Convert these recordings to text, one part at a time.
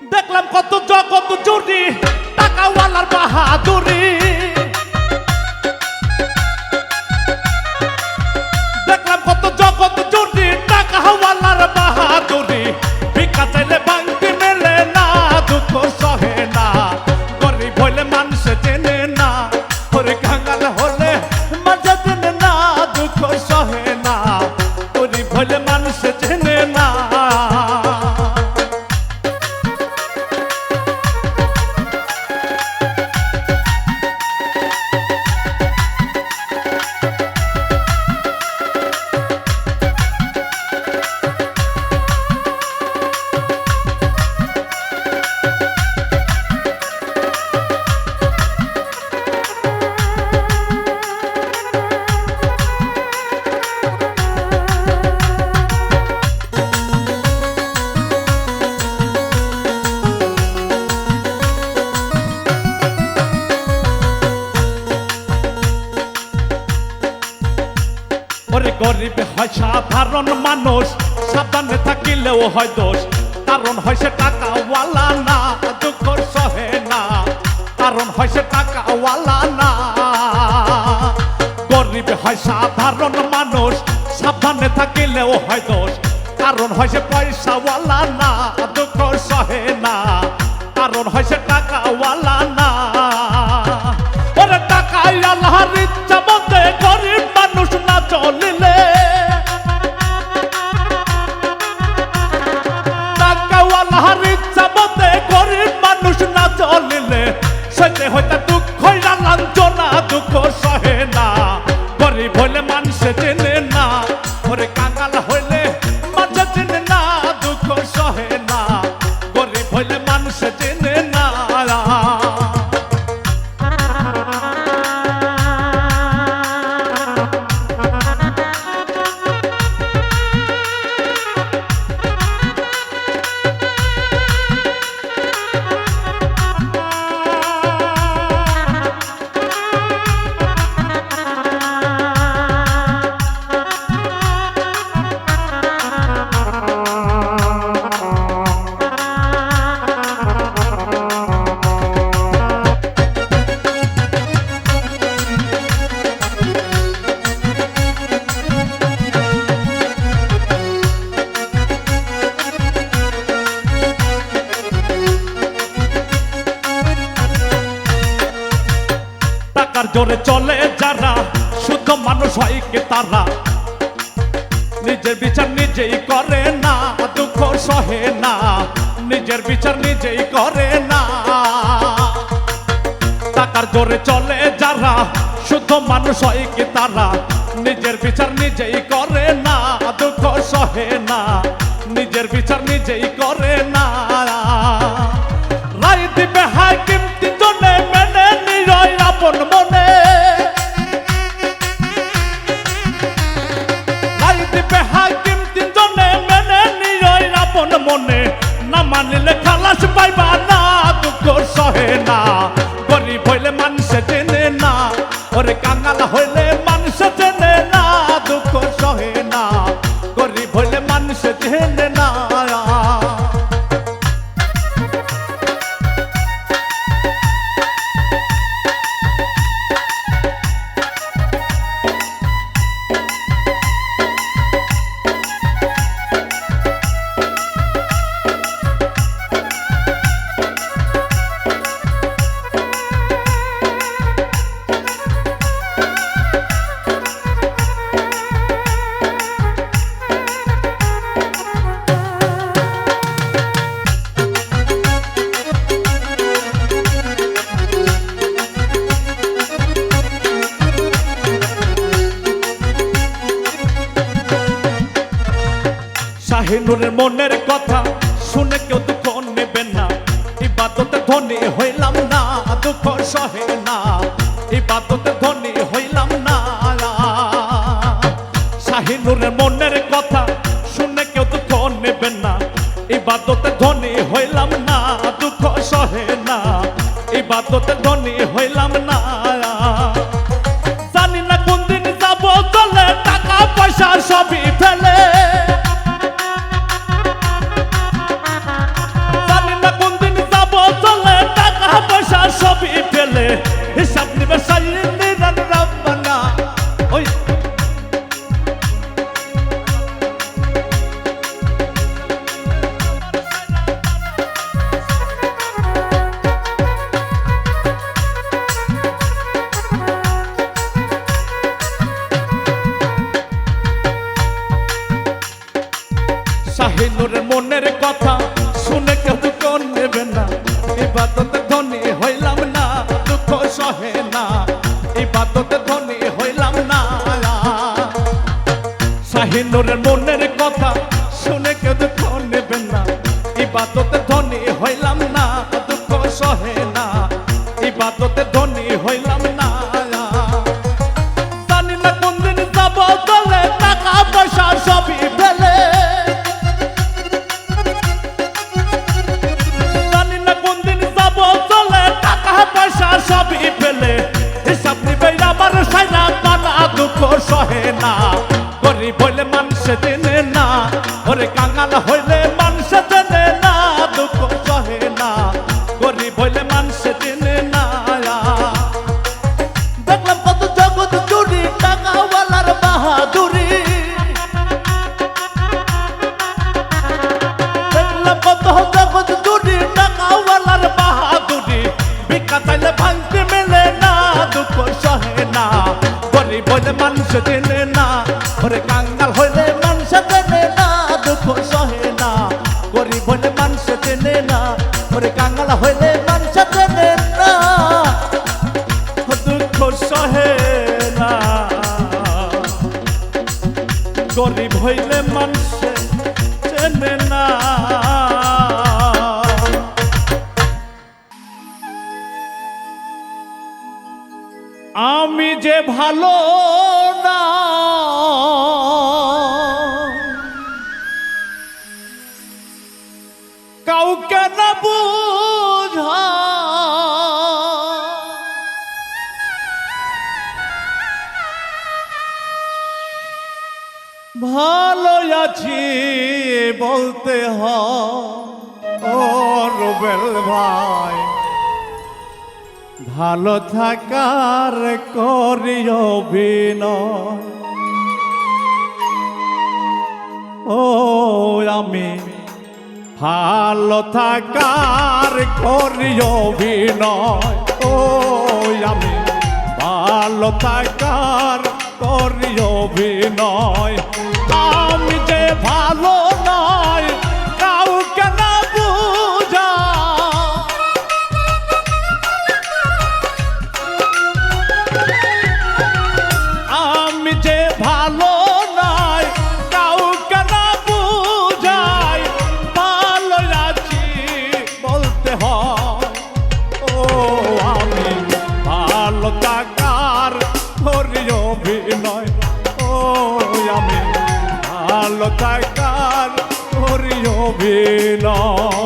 দেখলাম কত জগৎ জুড়ি টাকাওয়ালার বাহাদুরি, দেখলাম কত জগৎ জুড়ি টাকাওয়ালার বাহাদুরি। ভিক্ষা চাইলে ভাঙতি মেলে না, দুঃখ সহে না, গরিব হইলে মানুষ চেনে না, ওরে কাঙ্গাল হলে মজা চেনে না, দুঃখ সহে না, গরিব হইলে মানুষ চেনে না। ওরে গরিব হয় সাধারণ মানুষ, সাবধানে থাকিলেও হয় দোষ, কারণ হয় সে টাকাওয়ালা না, দুঃখ সহে না, কারণ হয় সে টাকাওয়ালা না। গরিব হয় সাধারণ মানুষ, সাবধানে থাকিলেও হয় দোষ, কারণ হয় সে পয়সাওয়ালা না, দুঃখ সহে না, কারণ হয় সে টাকাওয়ালা না। ওরে টাকাই আল্লাহর ইচ্ছা মতে গরিব মানুষ না চলিলে, টাকাওয়ালার ইচ্ছা মতে গরিব মানুষ না চলিলে, সইতে হইতে দুঃখ লাঞ্ছনা, দুঃখ সহে না, গরিব হইলে মানুষ চেনে না, ওরে কাঙ্গাল হইলে মানুষ চেনে না, দুঃখ সহে না, গরিব হইলে মানুষ চেনে না। টাকার জোরে চলে যারা, শুদ্ধ মানুষ হয় কি তারা, নিজের বিচার নিজেই করে না, দুঃখ সহে না, নিজের বিচার নিজেই করে না। টাকার জোরে চলে যারা, শুদ্ধ মানুষ হয় কি তারা, নিজের বিচার নিজেই করে না, দুঃখ সহে না, নিজের বিচার নিজেই করে না। রায় দিবে হাকিম তিনজনে, মেনে নিরয় আপন মনে, রায় দিবে হাকিম তিনজনে, মেনে নিরয় আপন মনে, না মানিলে খালাস পাইবা না, দুঃখ সহে না, গরিব হইলে মানুষ চেনে না, ওরে কাঙ্গাল হইলে মানুষ চেনে না, দুঃখ সহে না, গরিব হইলে মানুষ চেনে না। শাহিনুরের মনের কথা শুনে কেউ দুঃখ নেবে না, ইবাদতে ধনী হইলাম না, দুঃখ সহে না, ইবাদতে ধনী হইলাম না। শাহিনুরের মনের কথা শুনে কেউ দুঃখ নেবে না, ইবাদতে ধনী হইলাম না, দুঃখ সহে না, ইবাদতে ধনী হইলাম না। জানি না কোন দিন যাব চলে, টাকা পয়সা সবই ফেলে, জানি না কোন কথা শুনে কেউ দুঃখ নেবে না ইবাদতে ধনী হইলাম না দুঃখ সহে না ইবাদতে ধনী হইলাম না শাহিনুরের মনের কথা শুনে কেউ দুঃখ নেবে না ইবাদতে ধনী হইলাম না দুঃখ সহে না ইবাদতে ধনী হইলাম না জানি না কোন দিন যাব চলে টাকা পয়সা সবই ফেলে জানি না কোন দিন যাব চলে টাকা পয়সা সবই ফেলে হিসাব নিবে আমার সাইনা কানা দুঃখ সহে না গরিব হইলে মানুষ চেনে না ওরে কাঙ্গাল হইলে মানুষ চেনে না দুঃখ সহে না গরিব হইলে মানুষ চেনে না দেখলাম কত জগৎ জুড়ি টাকাওয়ালার বাহাদুরি দেখলাম কত জগৎ জুড়ি টাকাওয়ালার বাহাদুরি ভিক্ষা চাইলে ভাঙতে মেলে না দুঃখ সহে না গরিব হইলে মানুষ চেনে না ওরে কাঙ্গাল হইলে মানুষ চেনে না দুঃখ সহে না গরিব হইলে মানুষ চেনে না ওরে কাঙ্গাল হইলে মানুষ চেনে না দুঃখ সহে না গরিব হইলে মানুষ চেনে না আমি যে ভালো না কাউকে না বুঝা ভালো আছি বলতে ও রুবেল ভাই ভালো থাকার করি অভিনয় ও আমি ভালো থাকার করি অভিনয় ও আমি ভালো থাকার করি অভিনয় আমি যে ভালো নয় কাউকে না বুঝা আমি যে ভালো নয় কাউকে না বুঝাই ভালো আছি বলতে হয় ও আমি ভালো থাকার করি অভিনয় ও আমি ভালো থাকার করি অভিনয়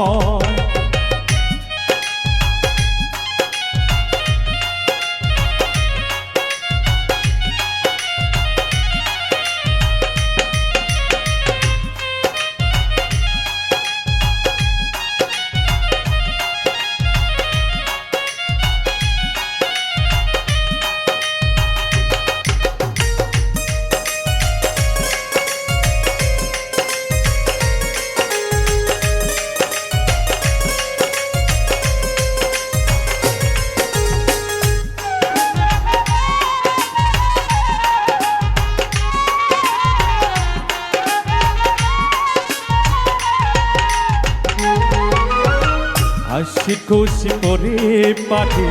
হাসি খুশি পরিপাটি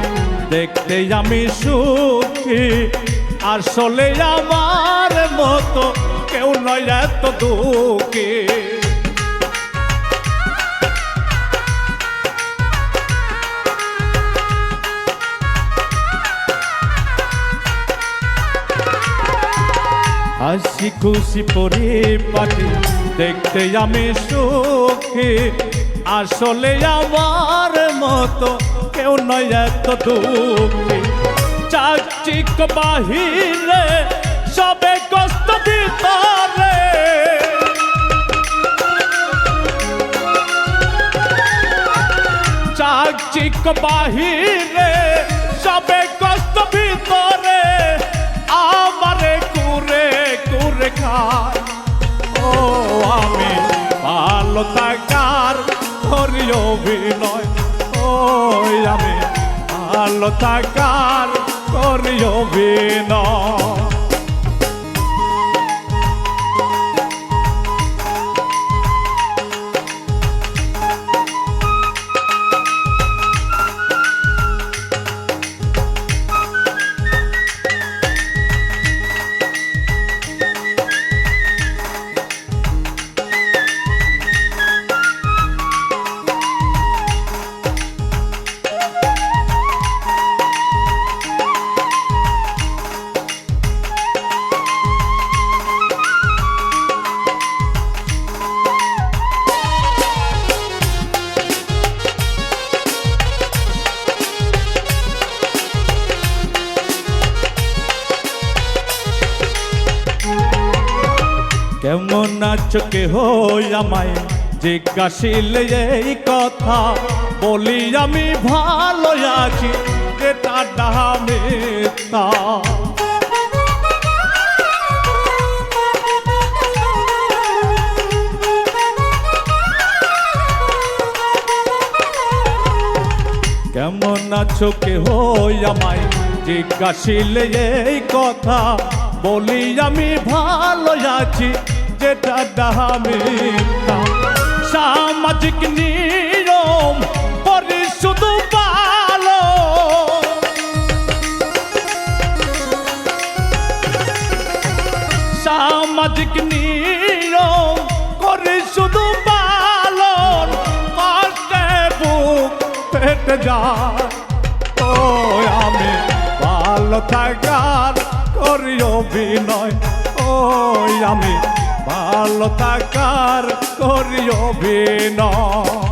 দেখতে আমি সুখী আসলে আমার মতো কেউ নয় এত দুঃখী হাসি খুশি পরিপাটি দেখতে আমি সুখী আসলে আমার মতো কেউ নয় এত দুঃখী চাকচিক বাহিরে সবে কষ্ট ভিতরে চাকচিক বাহিরে সবে কষ্ট ভিতরে আমারে কুরে কুরে খায় ও আমি ভালো থাকার করি অভিনয় ও আমি ভালো থাকার করি অভিনয় চোখে হই আমায় জিজ্ঞাসিলে এই কথা বলি আমি ভালো আছি যেটা মিথ্যা কেমন আছো কে হই আমায় জিজ্ঞাসিলে এই কথা বলি আমি ভালো আছি যেটা মিথ্যা সামাজিক নিয়ম করি শুধু ভালো সামাজিক নিয়ম করি শুধু পালন কষ্টে বুক পেটে যায় ও আমি ভালো থাকার করি অভিনয় ওই আমি ভালো থাকার করি অভিনয়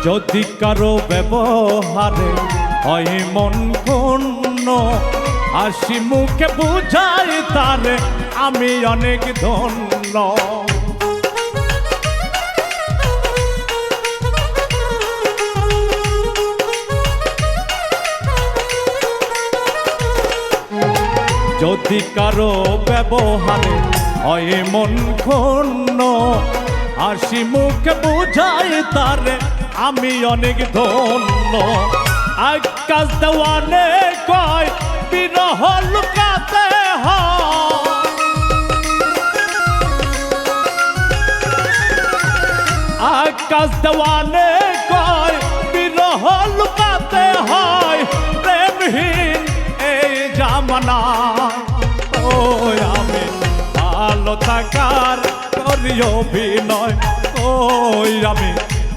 যদি কারো ব্যবহারে হয় মন ক্ষুণ্ণ হাসি মুখে বুঝাই তারে আমি অনেক ধন্য যদি কারো ব্যবহারে হয় মন ক্ষুণ্ণ হাসি মুখে বুঝাই তারে আমি অনেক ধন্য আকাশ দেওয়ানে কয় বিরহ লুকাতে হয় আকাশ দেওয়ানে কয় বিরহ লুকাতে হয় প্রেমহীন এই জামানা ও আমি ভালো থাকার করি অভিনয় ওই আমি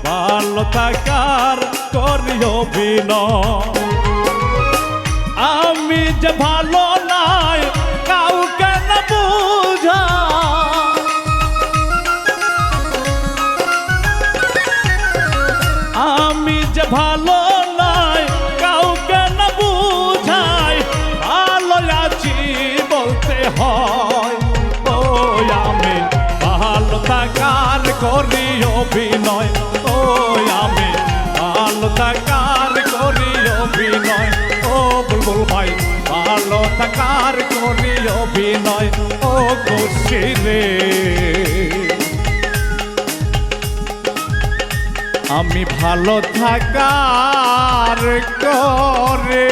ভালো থাকার করি অভিনয় আমি যে ভালো নাই কাউকে না বুঝা আমি যে ভালো নাই কাউকে না বুঝাই ভালো আছি বলতে হয় ওই আমি ভালো থাকার করি অভিনয় ওই আমি ভালো থাকার করি অভিনয় ও বুলবুল ভাই ভালো থাকার করি অভিনয় ও খুশি রে আমি ভালো থাকার করে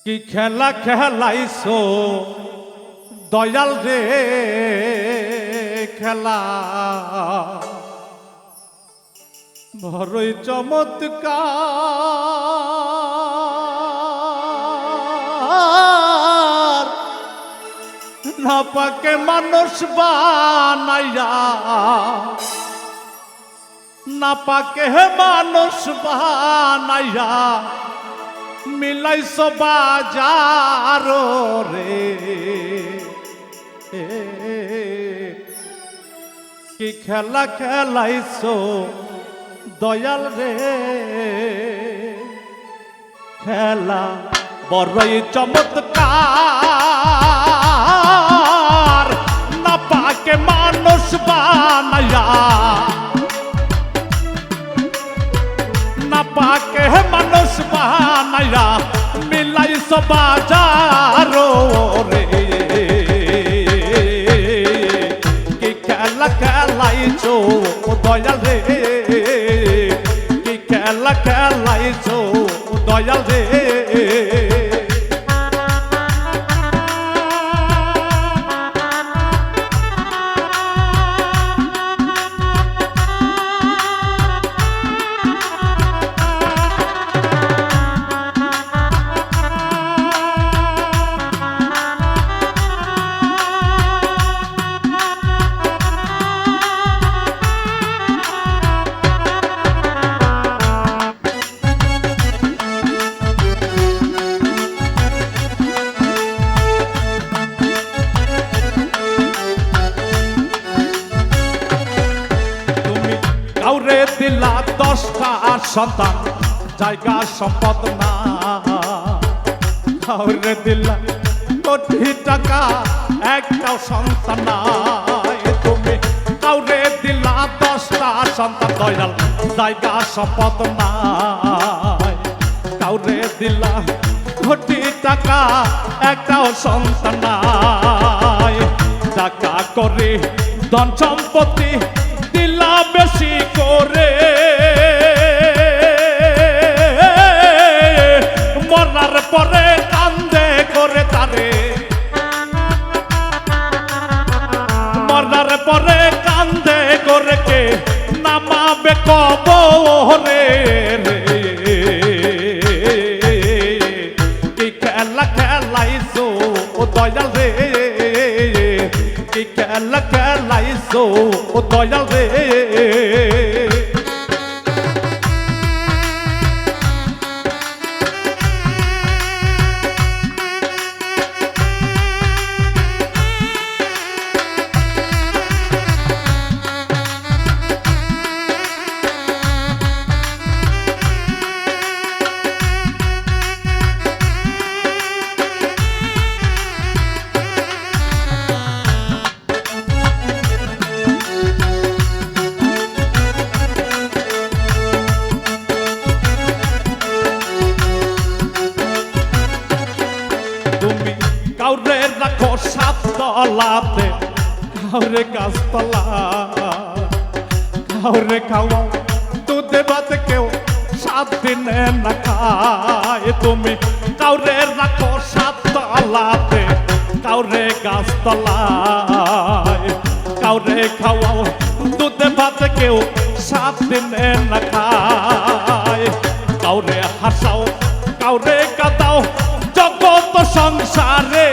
কি খেলা খেলাইছো দয়াল রে খেলা বড়ই চমৎকার না পাকে মানুষ বানাইয়া না পাকে মানুষ বানাইয়া মিলাইছো বাজার রে কি খেলা খেলাইছো দয়াল রে খেলা বড়ই চমৎকার না পাকে মানুষ বানায়া না পাকে মানুষ বানায়া মিলাইছো বাজার রে খেলাইছো দয়াল রে, কি খেলা খেলাইছো দয়াল রে। কাউরে দিলা 10টা সন্তান জায়গা সম্পদ না, কাউরে দিলা কোটি টাকা একটাও সন্তান নাই। তুমি কাউরে দিলা 10টা সন্তান দয়াল জায়গা সম্পদ নাই, কাউরে দিলা কোটি টাকা একটাও সন্তান নাই। টাকা করে ধন সম্পত্তি দিলা বেশি করে, মরার পরে কান্দে করে তারে, মরার পরে কান্দে করে কে নামাবে কবরে রে। কি খেলা খেলাইছো দয়াল রে, কি খেলা খেলাইছো দয়াল রে। তুমি কাউরে রাখো 7 তলাতে, কাউরে গাছতলা, কাউরে খাওয়াও দুধে ভাত কেউ 7 দিনে না খায়। তুমি কাউরে রাখো 7 তলাতে, কাউরে গাছতলায়, কাউরে খাওয়াও দুধে ভাত কেউ 7 দিনে না খায়। কাউরে হাসাও কাউরে কাঁদাও জগৎ সংসারে,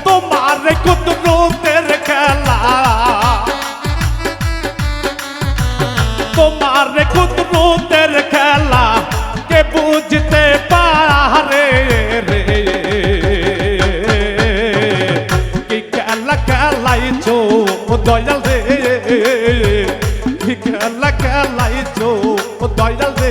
তোমার কুদরতের খেলা, তোমার কুদরতের খেলা কে বুঝতে পারে রে। কি খেলা খেলাইছো দয়াল রে, কি খেলা খেলাইছো দয়াল রে।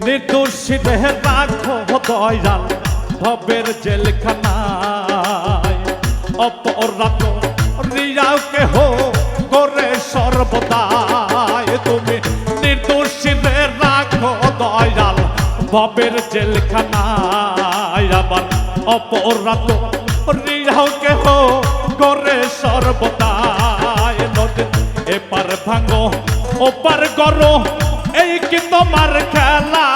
নির্দোষীদের রাখো দয়াল ভবের জেলখানায়, অপরাধ রিয়াও কেহ করে সর্বদাই। তুমি নির্দোষীদের রাখো দয়াল ভবের জেলখানায়, আবার অপরাধ রিয়াও কেহ করে সর্বদাই। নদীর এপার ভাঙো ওপার করো এই কি তোমার খেলা,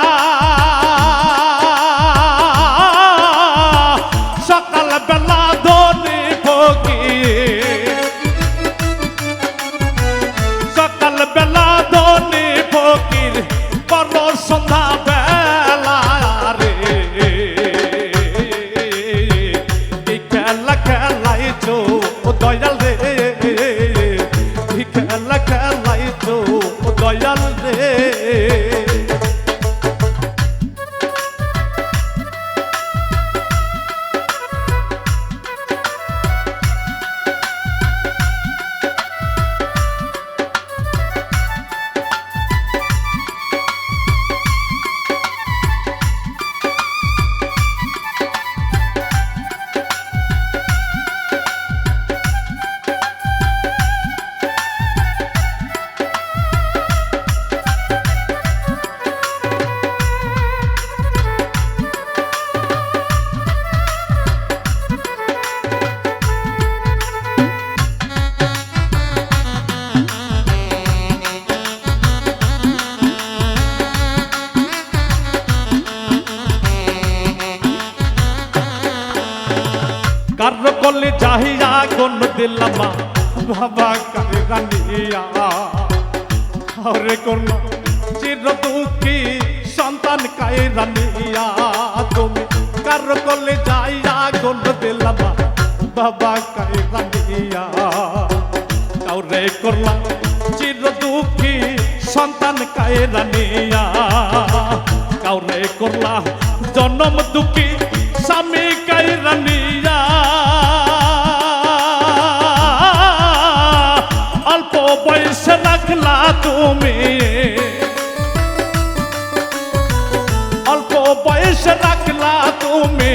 সকাল বেলা ধনী ফকির, সকাল বেলা ধনী ফকির করো সন্ধ্যা বেলা রে। কি খেলা খেলাইছো দয়াল রে, কি খেলা খেলাইছো দিলাম বাবা কারে রানিয়া হরে করলাম চির দুঃখী সন্তান কায়ে রানিয়া তুমি কার কলে যাইয়া গোল দিলাম বাবা কায়ে রানিয়া কাউরে করলাম চির দুঃখী সন্তান কায়ে রানিয়া কাউরে করলাম জন্ম দুঃখী স্বামী কায়ে রানিয়া অল্প বয়সে রাখলা তুমি অল্প বয়সে রাখলা তুমি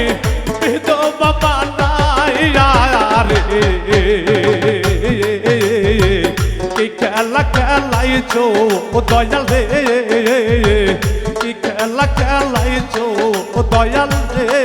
বিধবা বানাইয়া রে কি খেলা খেলাইছো দয়াল রে কি খেলা খেলাইছো দয়াল রে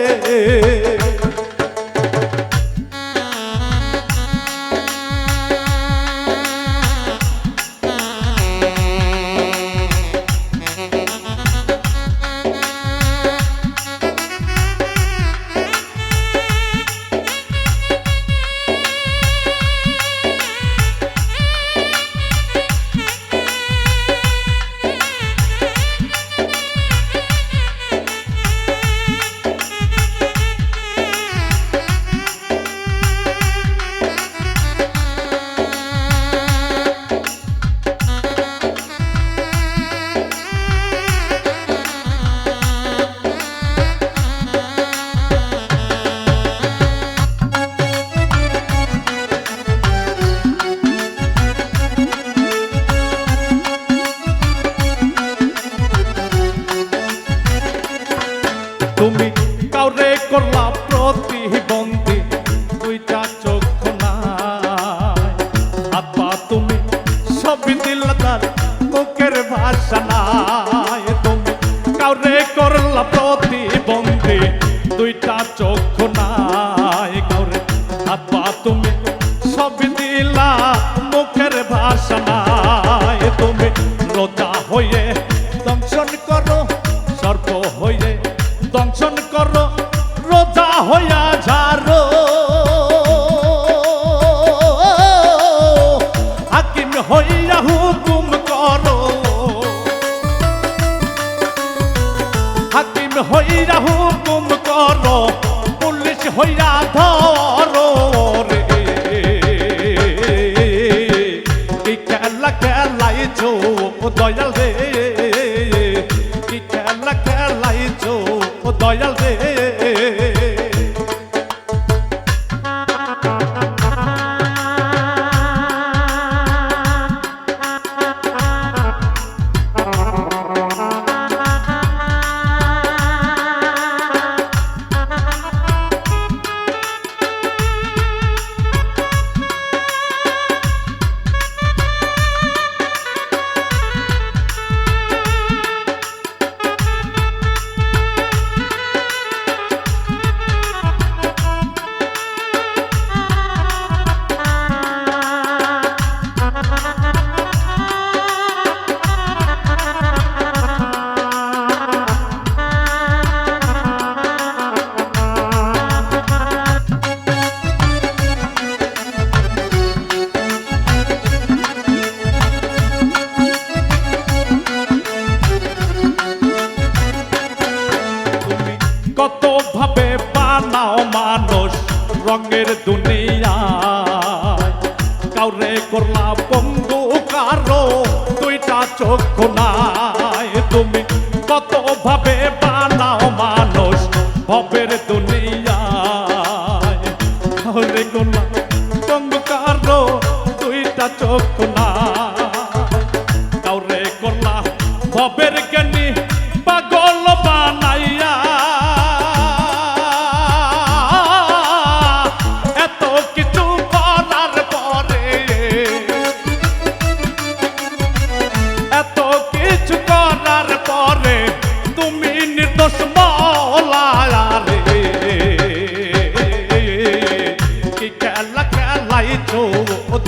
তুমি কাউরে করলা প্রতিবন্ধী দুইটা চক্ষু নাই হাত পা তুমি সবই দিলদার মুখের ভাষা নাই তুমি কাউরে করলা প্রতিবন্ধী দুইটা চক্ষু নাই কাউরে হাত পা তুমি সবই দিলা মুখের ভাষা নাই তুমি রোজা হয়ে দংশন করো সর্প হয়ে দংশন করো রোজা হইয়া ঝাড়ো হাকিম হইয়া হুকুম করো হাকিম হইয়া হুকুম করো পুলিশ হইয়া ধরো রে কি খেলা খেলাইছো দয়াল রে কি খেলা খেলাইছো দয়াল রে কত ভাবে বানাও মানুষ রঙের দুনিয়ায় কাউরে করলা বন্ধু কারো দুইটা চক্ষু নাই তুমি কত ভাবে বানাও মানুষ ভবের দুনিয়ায় কাউরে করলা বন্ধু কারো দুইটা চক্ষু নাই কাউরে করলা ভবের জ্ঞানী পাগল বানাইয়া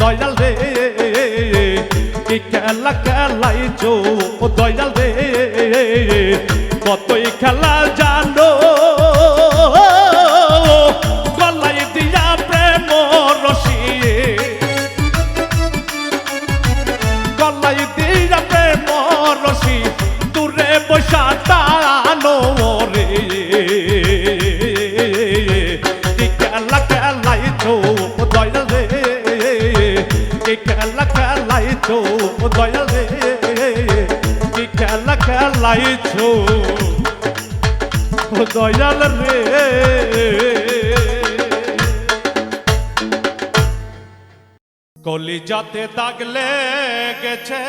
দয়াল রে কি খেলা খেলাইছো দয়াল রে কতই খেলা জানো গলাই দিয়া প্রেম রসিয়ে খেলাইছো ও দয়াল রে। কলিজাতে দাগ লেগেছে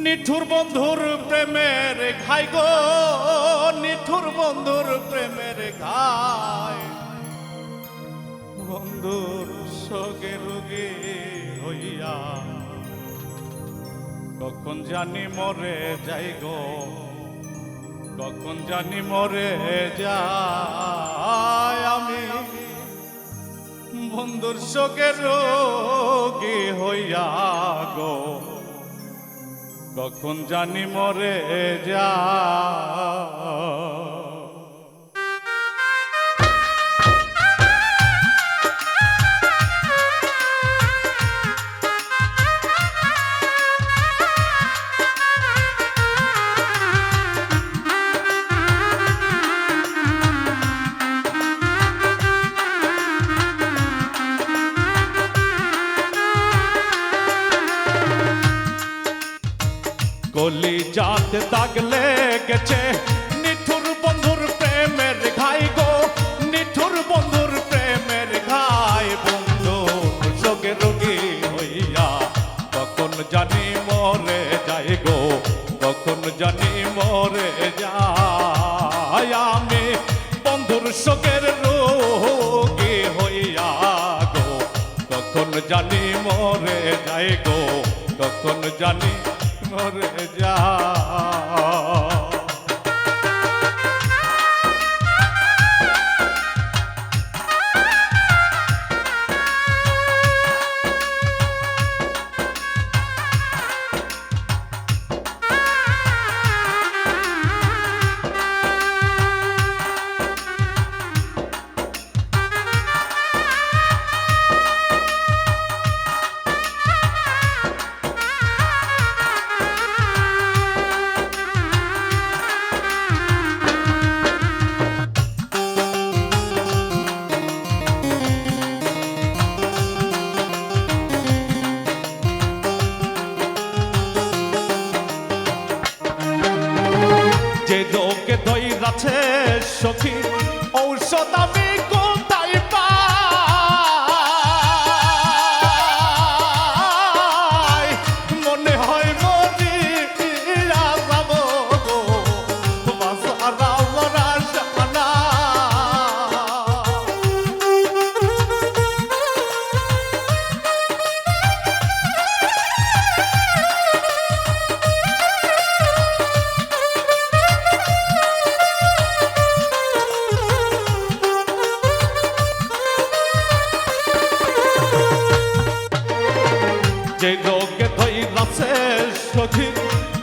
নিঠুর বন্ধুর প্রেমের ঘাই গো, নিঠুর বন্ধুর প্রেমের ঘাই। বন্ধুর সগে রোগে হইয়া কখন জানি মরে যাই গো, কখন জানি মরে যাই আমি। বন্ধুর সগে রোগে হইয়া গো, কখন জানি মরে যা। কলিজাতে দাগ লেগেছে নিঠুর বন্ধুর প্রেমের ঘাই গো, নিঠুর বন্ধুর প্রেমের ঘাই। বন্ধুর সগে রোগী হইয়া কখন জানি মরে যাই গো, কখন জানি মরে যাই আমি। বন্ধুর সগের রোগী হইয়া গো, কখন জানি মরে যাই গো, কখন জানি মরে যা। যে রোগে ধইরাছে সখী ঔষধ আমি কোথায় পাই। মনে হয় মরিয়া যাব গো, বাঁচার আমার আশা যে রোগে ধইরাছে সখী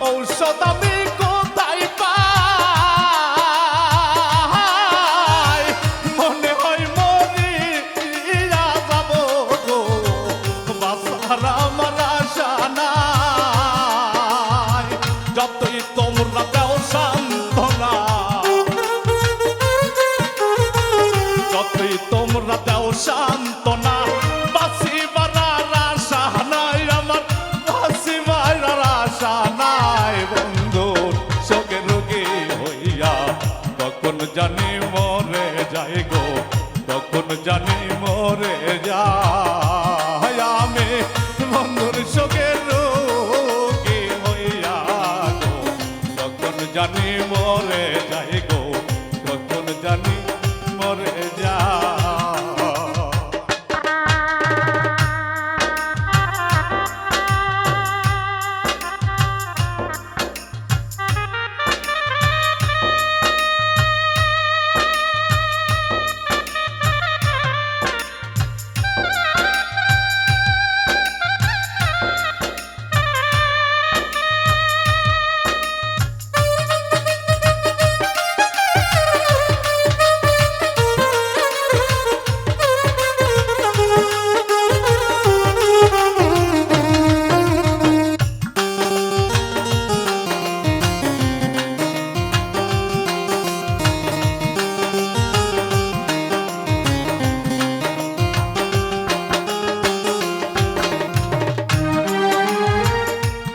ঔষধ আমি কোথায় পাই। মনে হয় মরিয়া যাব গো, বাঁচার আমার আশা নাই। যতই তোমরা দেও সান্ত্বনা, যতই তোমরা দেও সান্ত্বনা, বাঁচিবার আশা নাই আমার, বাঁচিবার আশা নাই বন্ধু।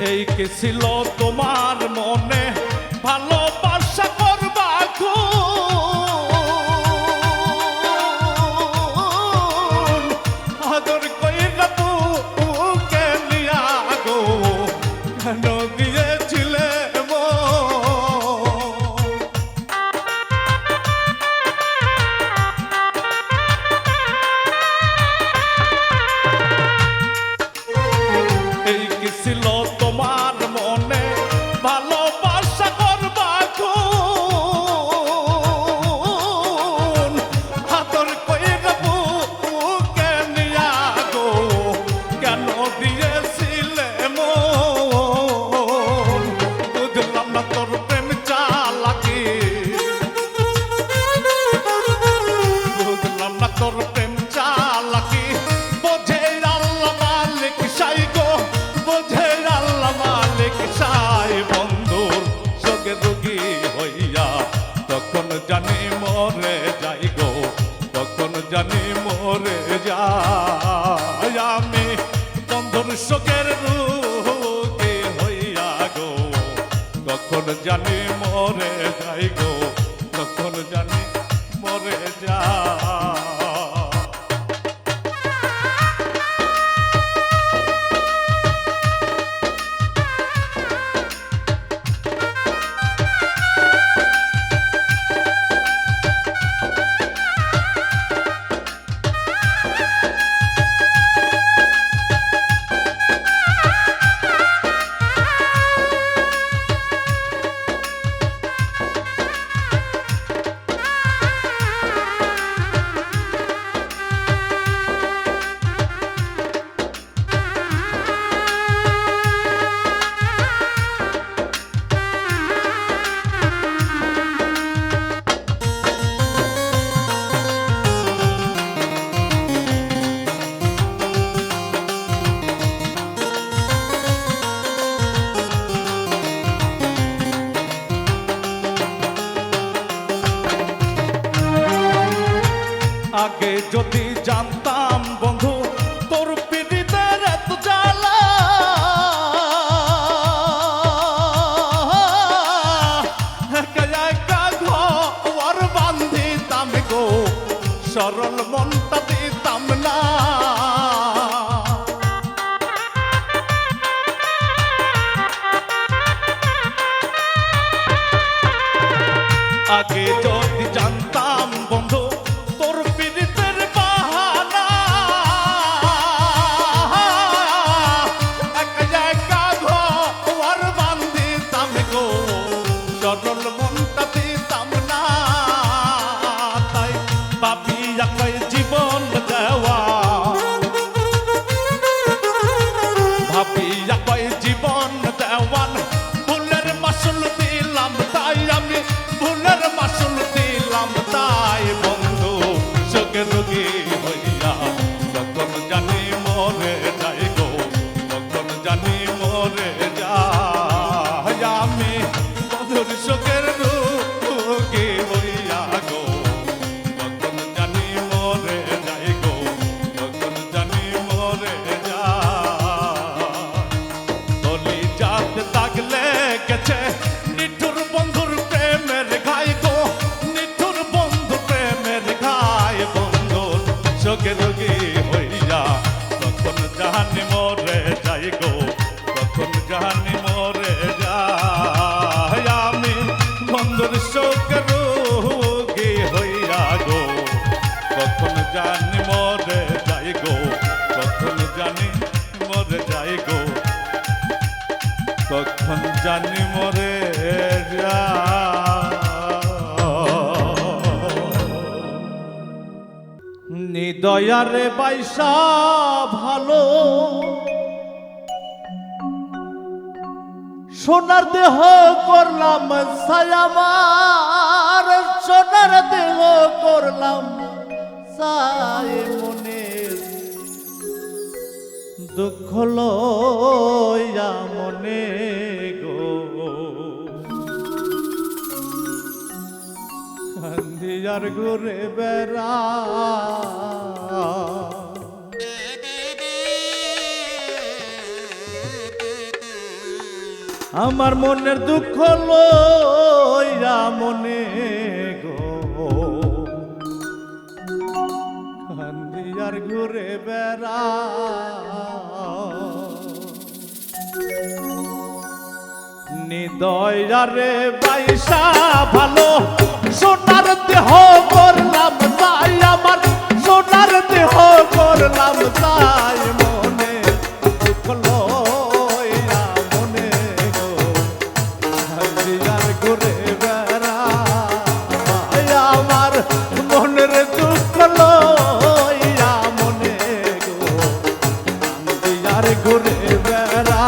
এই কি ছিল তোমার মনে ভালোবাসা করবা খুন আদর কইরা বুকে নিয়া গো কেন দিয়েছিলে এই কি ছিল তোমার মনে ভালোবাসা করবা খুন আদর কইরা বুকে নিয়া গো কেন দিয়েছিলে মন বুঝলাম না তোর প্রেম চালাকি বুঝলাম না তোর প্রেম চালাকি বোঝে আল্লাহ মালিক সাই গো বোঝে আল্লাহ মালিক সাই বন্ধুর চোখে রোগী হইয়া তখন জানি মরে যাই গো তখন জানি মরে যাই আমি বন্ধুর চোখের রোগী হইয়া গো তখন জানি মরে যাই গো তখন জানি মরে যাই আগে যদি জানতাম বন্ধু তোর পিড়িতের এত জ্বালা একা একা ঘর বান্ধিতাম গো সরল মনটা দিতাম না আগে যদি জানতাম বন্ধু তোর পীড়িতের বাহানা একা একা ঘর বান্ধিতাম গো সরল মনটা দিতাম না তাই ভাবিয়া কই জীবন দেওয়া ভাবিয়া কই জীবন দেওয়ান ভুলের মাসুল দিলাম তাই আমি ভুলের মাসুল দিলাম তাই বন্ধু চোখে রোগী হইয়া তখন জানি মরে যাই গো তখন জানি মরে যাই আমি বন্ধুর চোখের রোগী হইয়া গো তখন জানি মরে যাই গো তখন জানি মরে যাই বলি যাতে থাকলে গেছে নিঠুর বন্ধুর প্রেমের ঘাই গো নিঠুর বন্ধু প্রেমের ঘাই বন্ধুর চোখে রোগী হইয়া তখন জানি মরে যাই গো তখন জানি মরে যাই আমি বন্ধুর চোখে রোগী হইয়া গো তখন জানি মরে যাই গো তখন জানি মরে যাই গো তখন জানি মরে নিদয়ারে বাইসা ভালো সোনার দেহ করলাম ছায়ামার সোনার দেহ করলাম ছাই মনে দুঃখ লইয়া মনে গো কান্দিয়ার ঘুরে বেড়া আমার মনের দুঃখ লইয়া মনে গো কান্দি আর ঘুরে বেড়া নিদয় রে বাইসা ভালো সোনার দেহ করলাম তাই আমার সোনার দেহ করলাম তাই মনে দুঃখ লইয়া মনে গো কান্দি আর ঘুরে বেড়া আমার মনের দুঃখ লইয়া মনে গো কান্দি আর ঘুরে বেড়া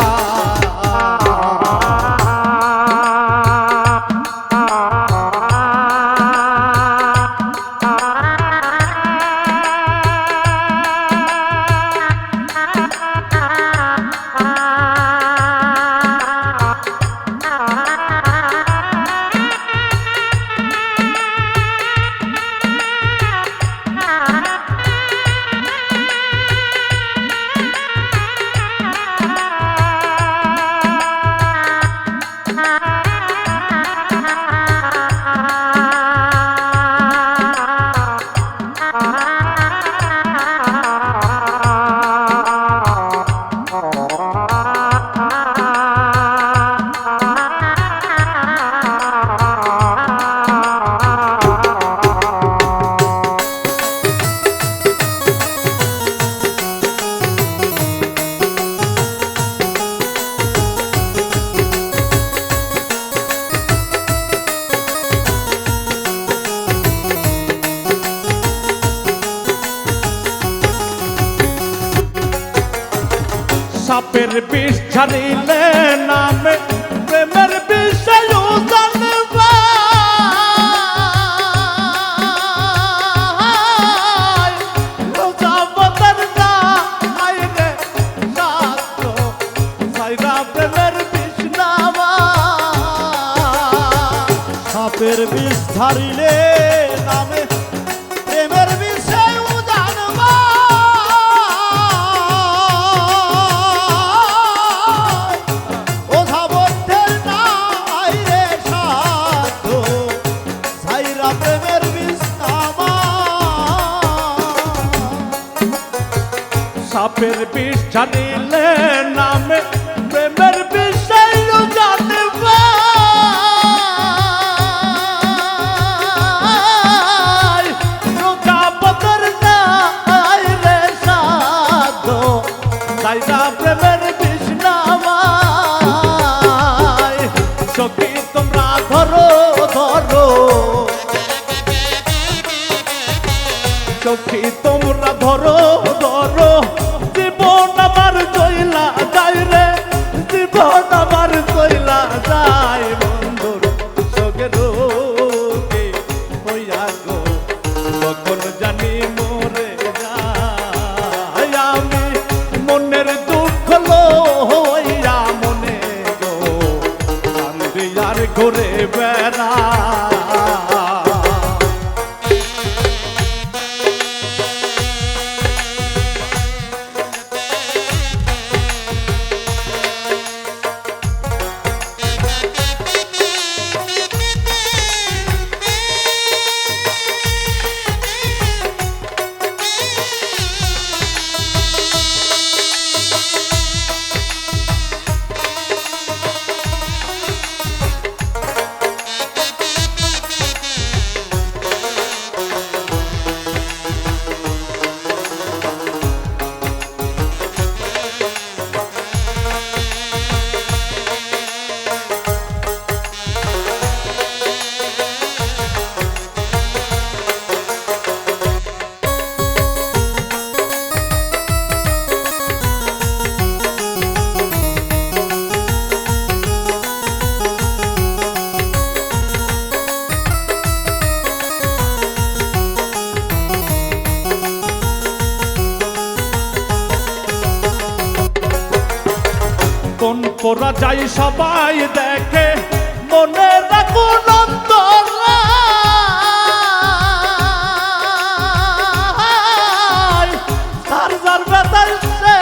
সাপের বিষ ছাড়িলে নামে প্রেমের বিষয় জানবা রোজাবতার না আইরে সাত সাইরা প্রেমের বিষ নামা সাপের বিষ ছাড়িলে নামে প্রেমের বিষয় জানবা সাপের বিষ ছাড়িলে নামে প্রেমের বিষয় জানবা রোজাবতার না আইরে সাধো সাইরা প্রেমের বিষ নামায় সখী তোমরা ধরো ধরো সখী তোমরা ধরো ধরো জীবন আমার কইলা যায় রে জীবন আমার কইলা যায় বন্ধুর সঙ্গে রোগে হইয়া গো কখন জানি মরে যায় আমি মনের দুঃখ লইয়া মনে গো কান্দি আর ঘুরে বেড়া কোন পোড়া যাই সবাই দেখে মনে রাখুন অন্তরা সার সার বেতাল সে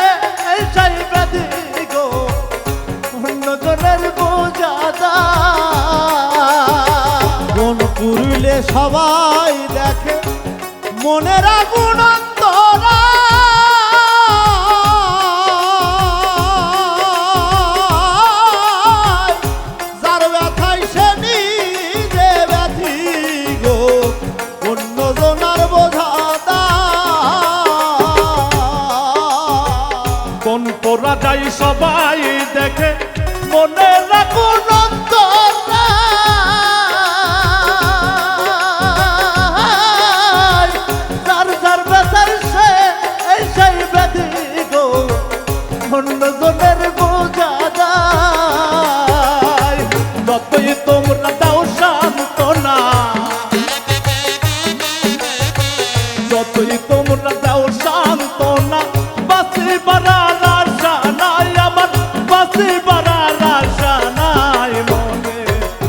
এই চাই বেদি গো অন্য জনের সবাই দেখে মনের আগুন অন্তরা যার ব্যথায় সে নিজে ব্যথি গো অন্য জনার বোঝা কোন পোড়া যাই সবাই দেখে মনের আগুন অন্তরা যার যার ব্যথায় সে সেই ব্যথি গো অন্য জনের বোঝা যায় যতই তোমরা দাও সান্ত্বনা, যতই তোমরা দাও সান্ত্বনা, বাঁচিবার আর আশা নাই আমার, বাঁচিবার আর আশা নাই। মনে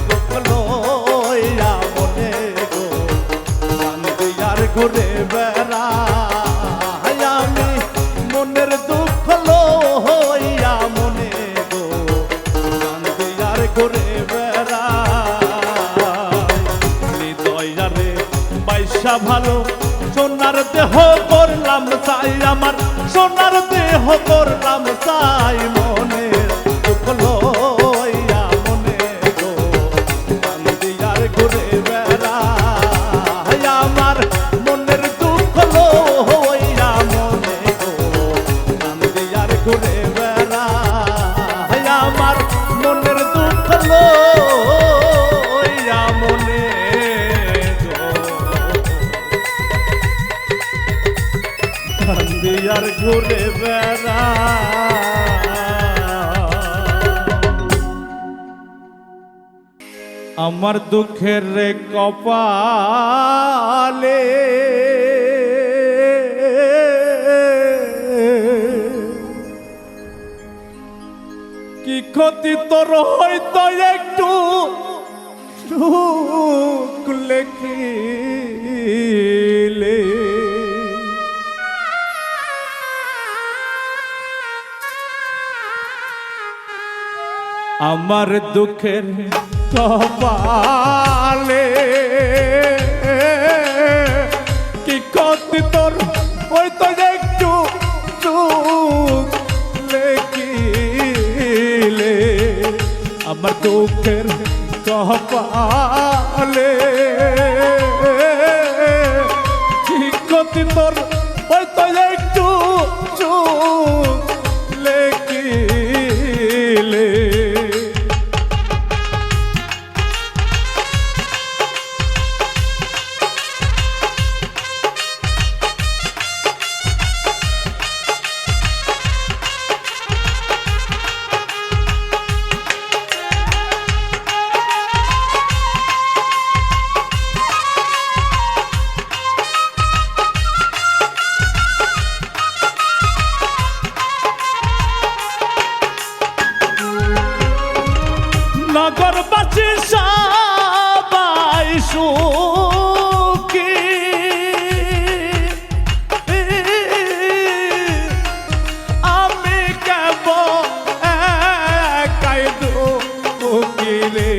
দুঃখ লইয়া মনে গো কান্দি আর ঘুরে বেড়াই আমি, মনের দুঃখ লইয়া মনে গো কান্দি আর ঘুরে বেড়াই। হৃদয়ারে পয়সা ভালো সোনার দেহ করলাম চাই আমার, সোনার দেহ করলাম চাই। মনের দুঃখ লইয়া মনে গো কান্দি আর ঘুরে বেড়াই আমার, মনের দুঃখ লইয়া মনে গো কান্দি আর ঘুরে বেড়াই আমার, মনের দুঃখ লইয়া মনে আর ঘুরে বেড়া। আমার দুঃখের রে কপালে কি ক্ষতি তোর হয়তো একটু সুখ লেখিলে, আমার দুঃখের কপালে কি ক্ষতি তোর ওই তো একটু সুখ লেখিলে, আমার দুঃখের কপালে কি ক্ষতি তোর ওই তো একটু সুখ লেখিলে। নগরবাসী সবাই সুখী, আমি কেবল একাই দুঃখী রে।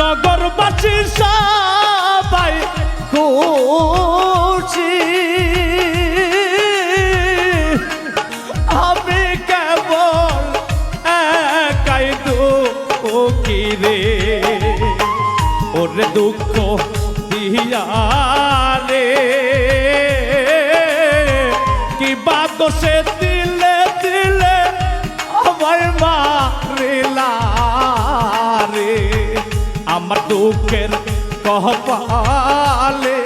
নগরবাসী সবাই খুশি, আমি কেবল একাই দুঃখী রে। ওরে দুঃখ দিয়া রে কি বাদশে দিলে দিলে আমায় মারিলা রে, আমার দুঃখের কপালে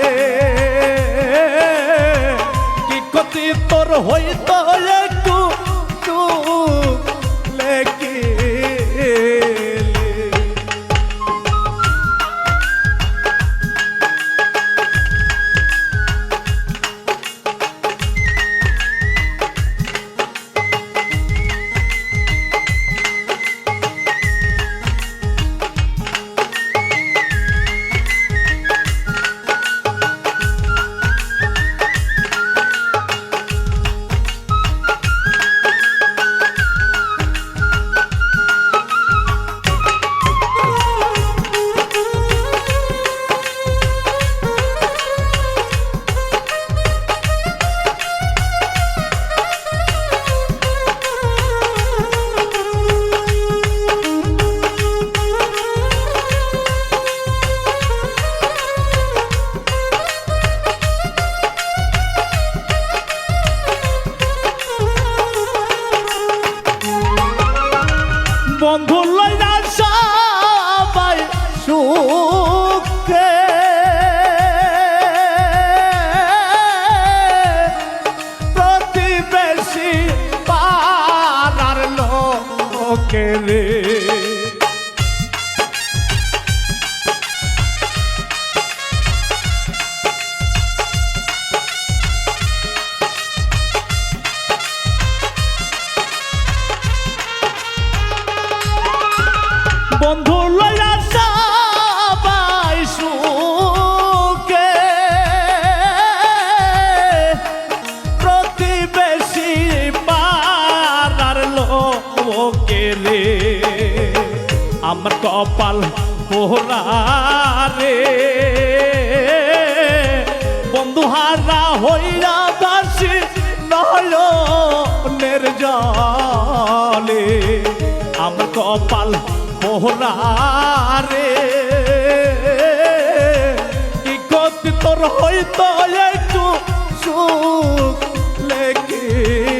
কি ক্ষতি তোর হইতো একটু সুখ লেখিলে। বন্ধু লইয়া সবাই সুখে প্রতিবেশী পাড়ার লোকে রে বন্ধু লইয়া সবাই সুখে প্রতিবেশী পাড়ার লোকে রে আমার কপাল পোহরা রে বন্ধু হারা হইয়া বাসি নয়নের জলে আমার কপাল পোহরা রে কি গতি তোর হইতো একটু সুখ লেখিলে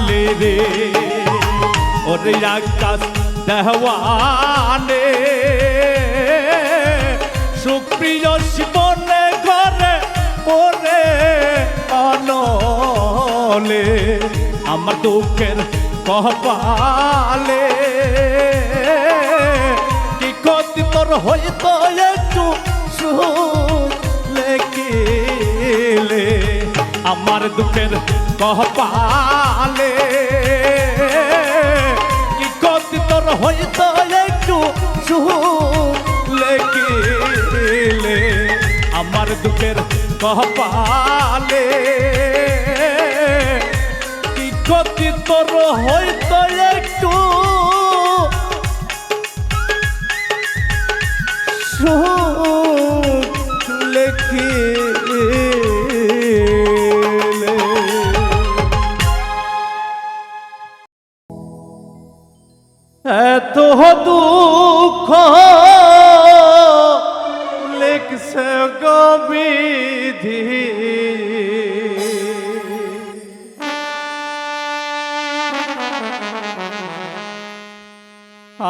রে রে ওরে আকাশ দেওয়ানে সুপ্রিয় শিবনে ঘরে পরে অনলে আমার দুঃখের কপালে কি ক্ষতি তোর হইতো একটু সুখ লেখিলে আমার দুঃখের কপালে কি ক্ষতি তোর হইতো একটু সুখ লেখিলে আমার দুঃখের কপালে কি ক্ষতি তোর হইতো একটু সুখ লেখিলে এত দুঃখ লিখছে গবিধি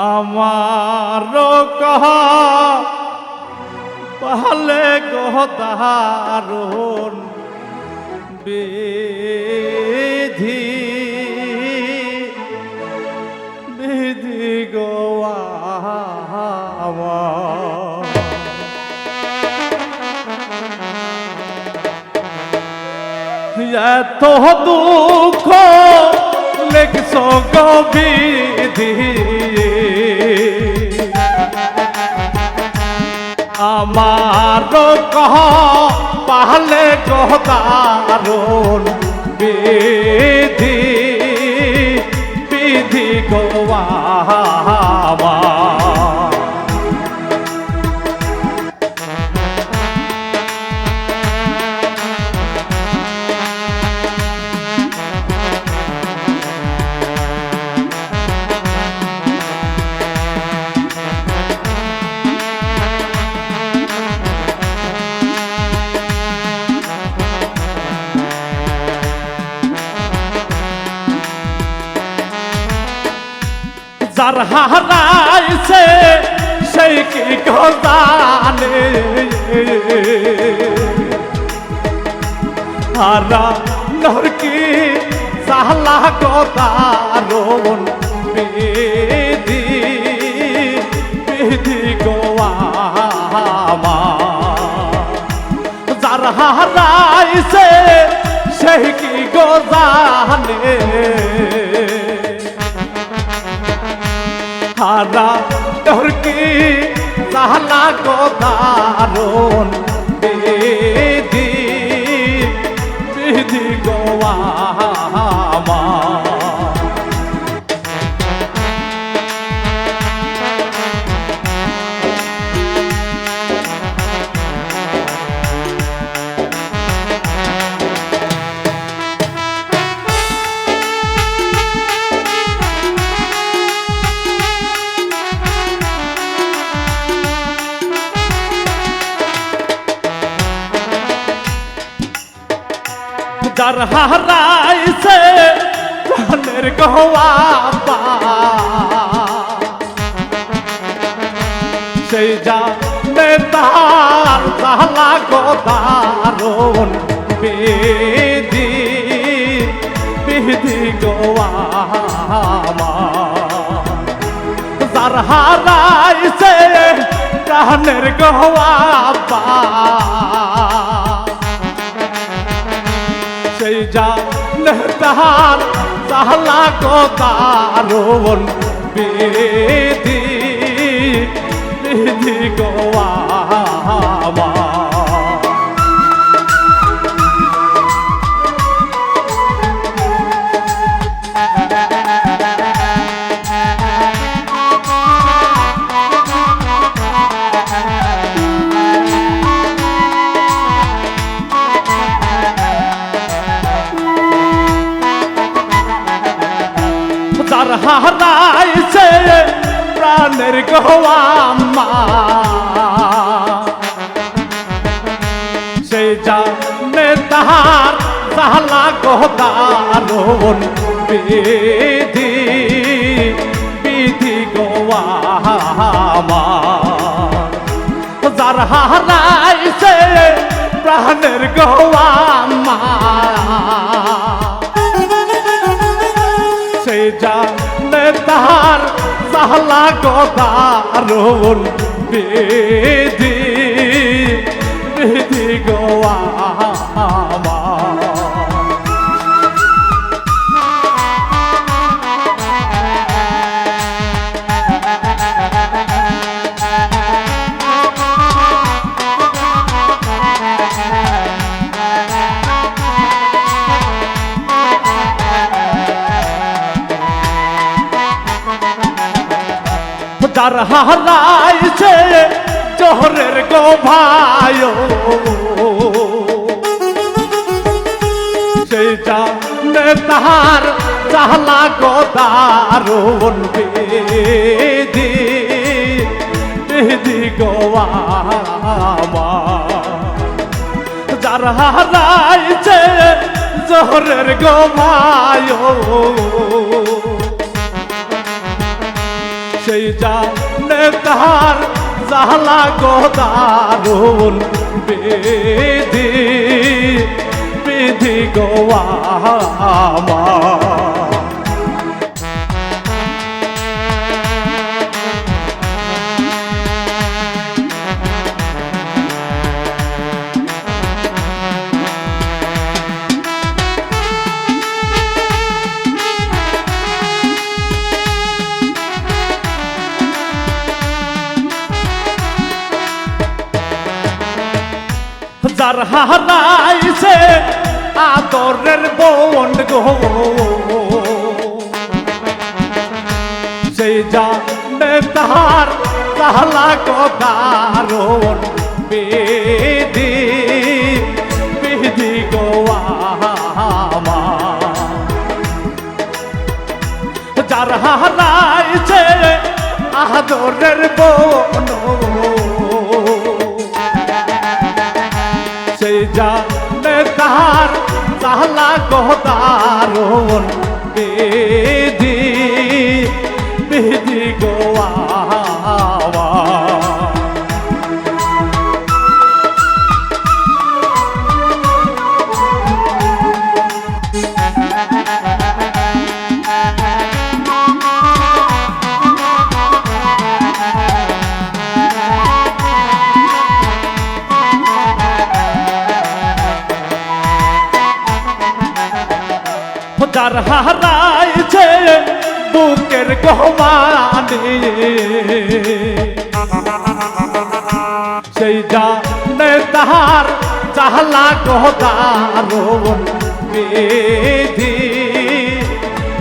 আমার কহা পালে গদারুন বিধি বিধি গোয়া এত দুঃখ লেখছ গবিধি আমার কহ পাহলে গদারুন বিধি বিধি গোয়া যার হারাইছে সেই কি গজানে হারা নরকি সাহলা গদারুন বিধি বিধি গোয়ামা যার হারাইছে সেই কি গজানে হারা ডরকি সাহলা গদারুন বিধি বিধি গোয়ামা যার হারাইছে প্রাণের গওয়াবা সেই জানে তার সাহলা গদারুন বিধি বিধি গোয়ামা যার হারাইছে প্রাণের গওয়াবা সেই জানে তাহার সাহলা গদারুন বিধি বিধি গোয়ামা যার হারাইছে প্রাণের গওয়ামা সেই জানে তাহার সাহলা গদারুন বিধি বিধি গোয়ামা যার হারাইছে প্রাণের গওয়ামা সেই জানে তাহার সাহলা গদারুন বিধি বিধি গোয়ামা যার হারাইছে জোহরের গো ভাইও সেই জানে তাহার সাহলা গদারুন বিধি বিধি গোয়ামা যার হারাইছে জোহরের গো ভাইও সেই জানে তাহার সাহলা গদারুন বিধি বিধি গোয়ামা যার হারাইছে আদরের বোন গো সেই জানে তাহার তাহলা কদারণ বিধি বিধি গো আমার যার হারাইছে আদরের বোন সেই জানে তাহার তাহলা কদারণ বিধি বিধি গো যার হারাইছে বুকের গহমানি সেই জানে তাহার চাহলা গদারণ বিধি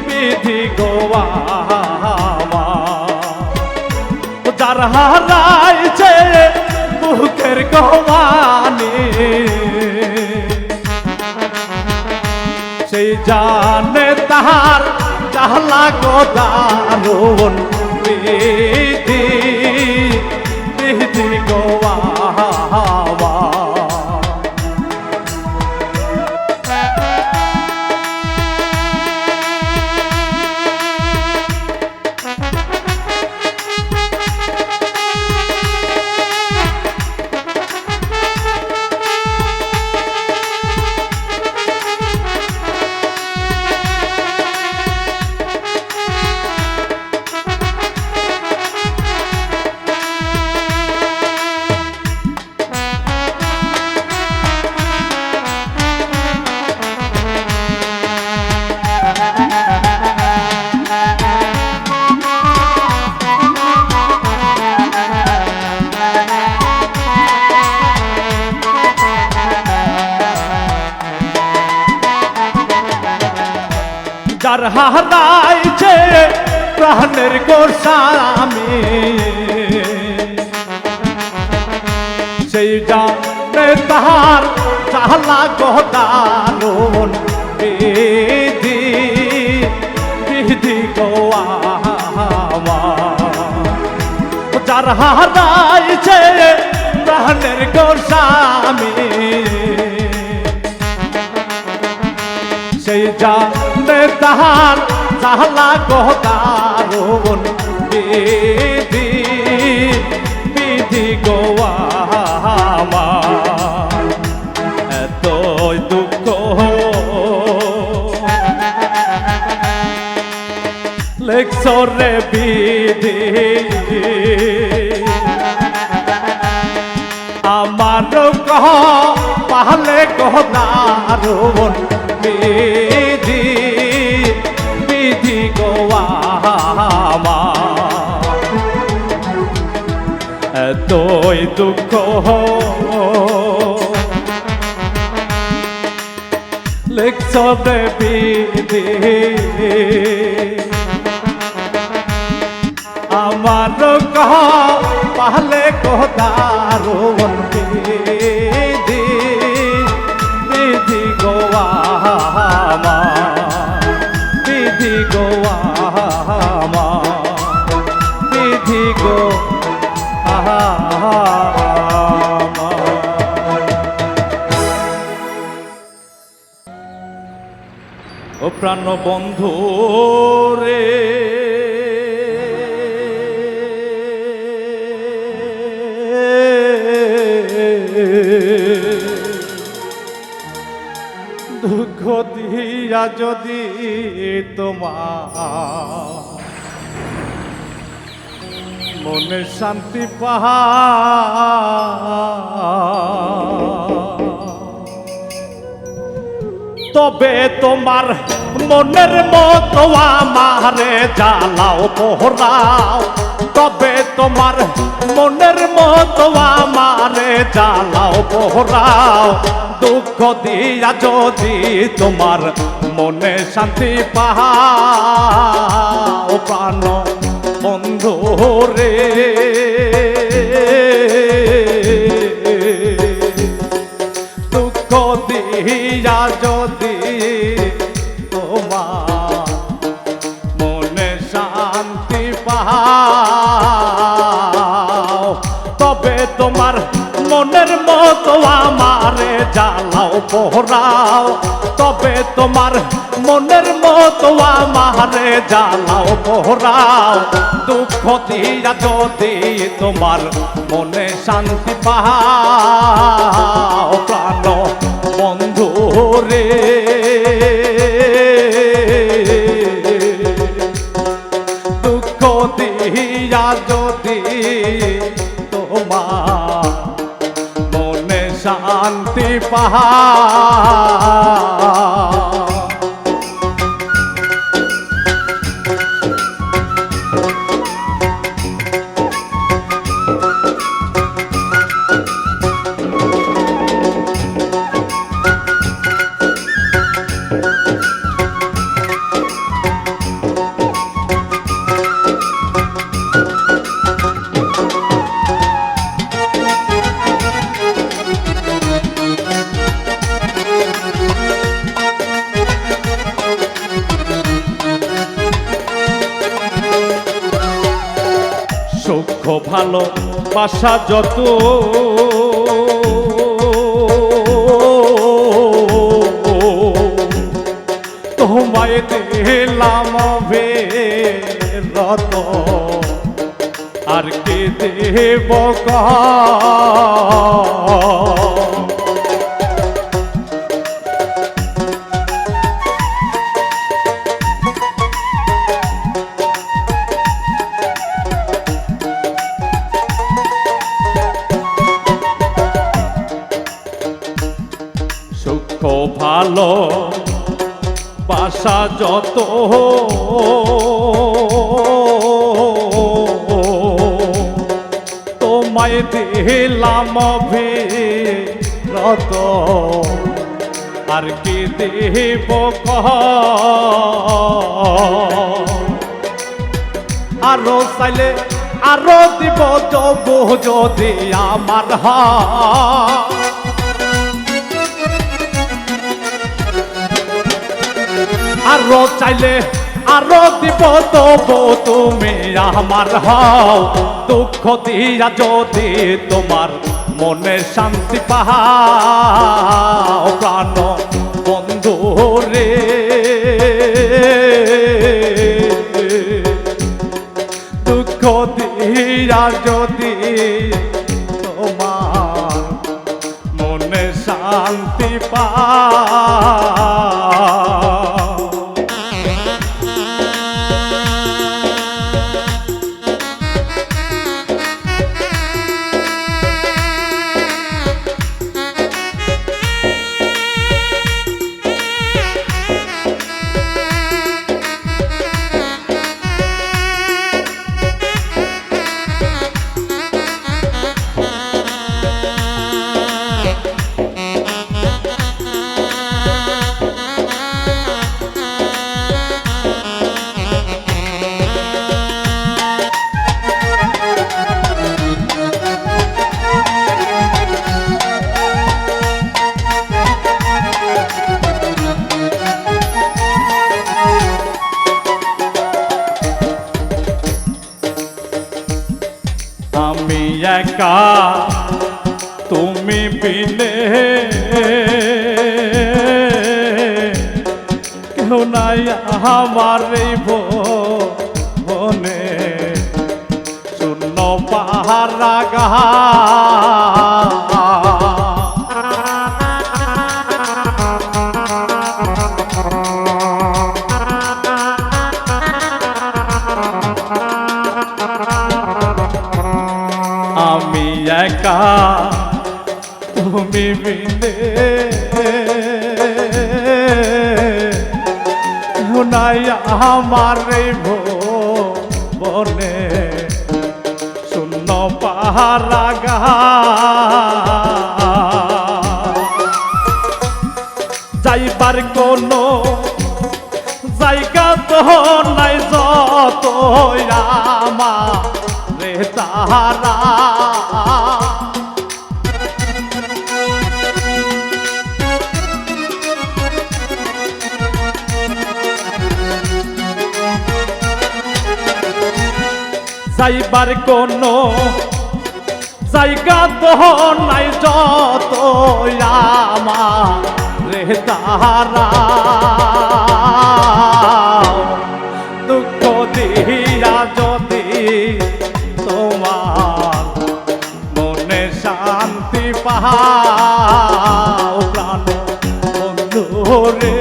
বিধি গোয়া যার হারাইছে বুকের গহমানি সেই জানে তাহার চাহলা গদারণ বিধি বিধি গোয়া যার হারাইছে প্রাণের গোস্বামী সেই জানে তাহার চাহলা গদারণ বিধি বিধি গোয়া যার হারাইছে প্রাণের গোস্বামী সেই জানে তাহার চাহলা গদারণ বিধি বিধি গোয়া এতই দুঃখ লেখছ রে বিধি আমার কহ পাহলে গদারণ বিধি বিধি গোয়া এতই দুঃখ লেখছ বিধি আমার কহ পাহলে গদারণ বিধি বিধি গোয়া বিধি গোয়া বিধি গো ও প্রাণ বন্ধু রে দুঃখ দিয়া যদি তোমার মনে শান্তি পাহা তবে তোমার মনের মতো আমারে জ্বালাও পোহরাও তবে তোমার মনের মতো আমারে জ্বালাও পোহরাও দুঃখ দিয়া যদি তোমার মনে শান্তি পাও প্রাণ বন্ধু রে দুঃখ দিয়া যদি তোমার মনে শান্তি পাও তবে তোমার মনের মতো আমারে জ্বালাও পোহরাও তবে তোমার মনের মতো আমারে জ্বালাও পোহরাও দুঃখ দিয়া যদি তোমার মনে শান্তি পাও প্রাণ বন্ধু রে দুঃখ দিয়া যদি তোমার মনে শান্তি পাও সুখ ভালো বাসা যত তোমায় দিলাম বেরত আর কে দেব সুখ ভালো বাসা যত তোমায় দিলাম ভিরত আর কি দেব আরো চাইলে আরো দিব যবু যদি আমার আরো চাইলে আরো দিব তবু তুমি আমার হও দুঃখ দিয়া যদি তোমার মনে শান্তি পাও প্রাণ বন্ধু রে দুঃখ দিয়া যদি তোমার মনে শান্তি পাও আমি একা তুমি বিনে কেউ নাই আমার মনে শূন্য পাহারা গা আমি একা তুমি বিনে নাই আমার বনে রাগা যাইবার কোনো জায়গা তো নাই যত আমারে তাহারা যাইবার কোনো জায়গা তো নাই যত আমারে তাহারা দুঃখ দিয়া যদি তোমার মনে শান্তি পাও প্রাণ বন্ধু রে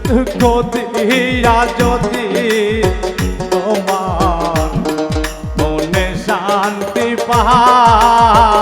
দুঃখ দিয়া যদি তোমার মনে শান্তি পাও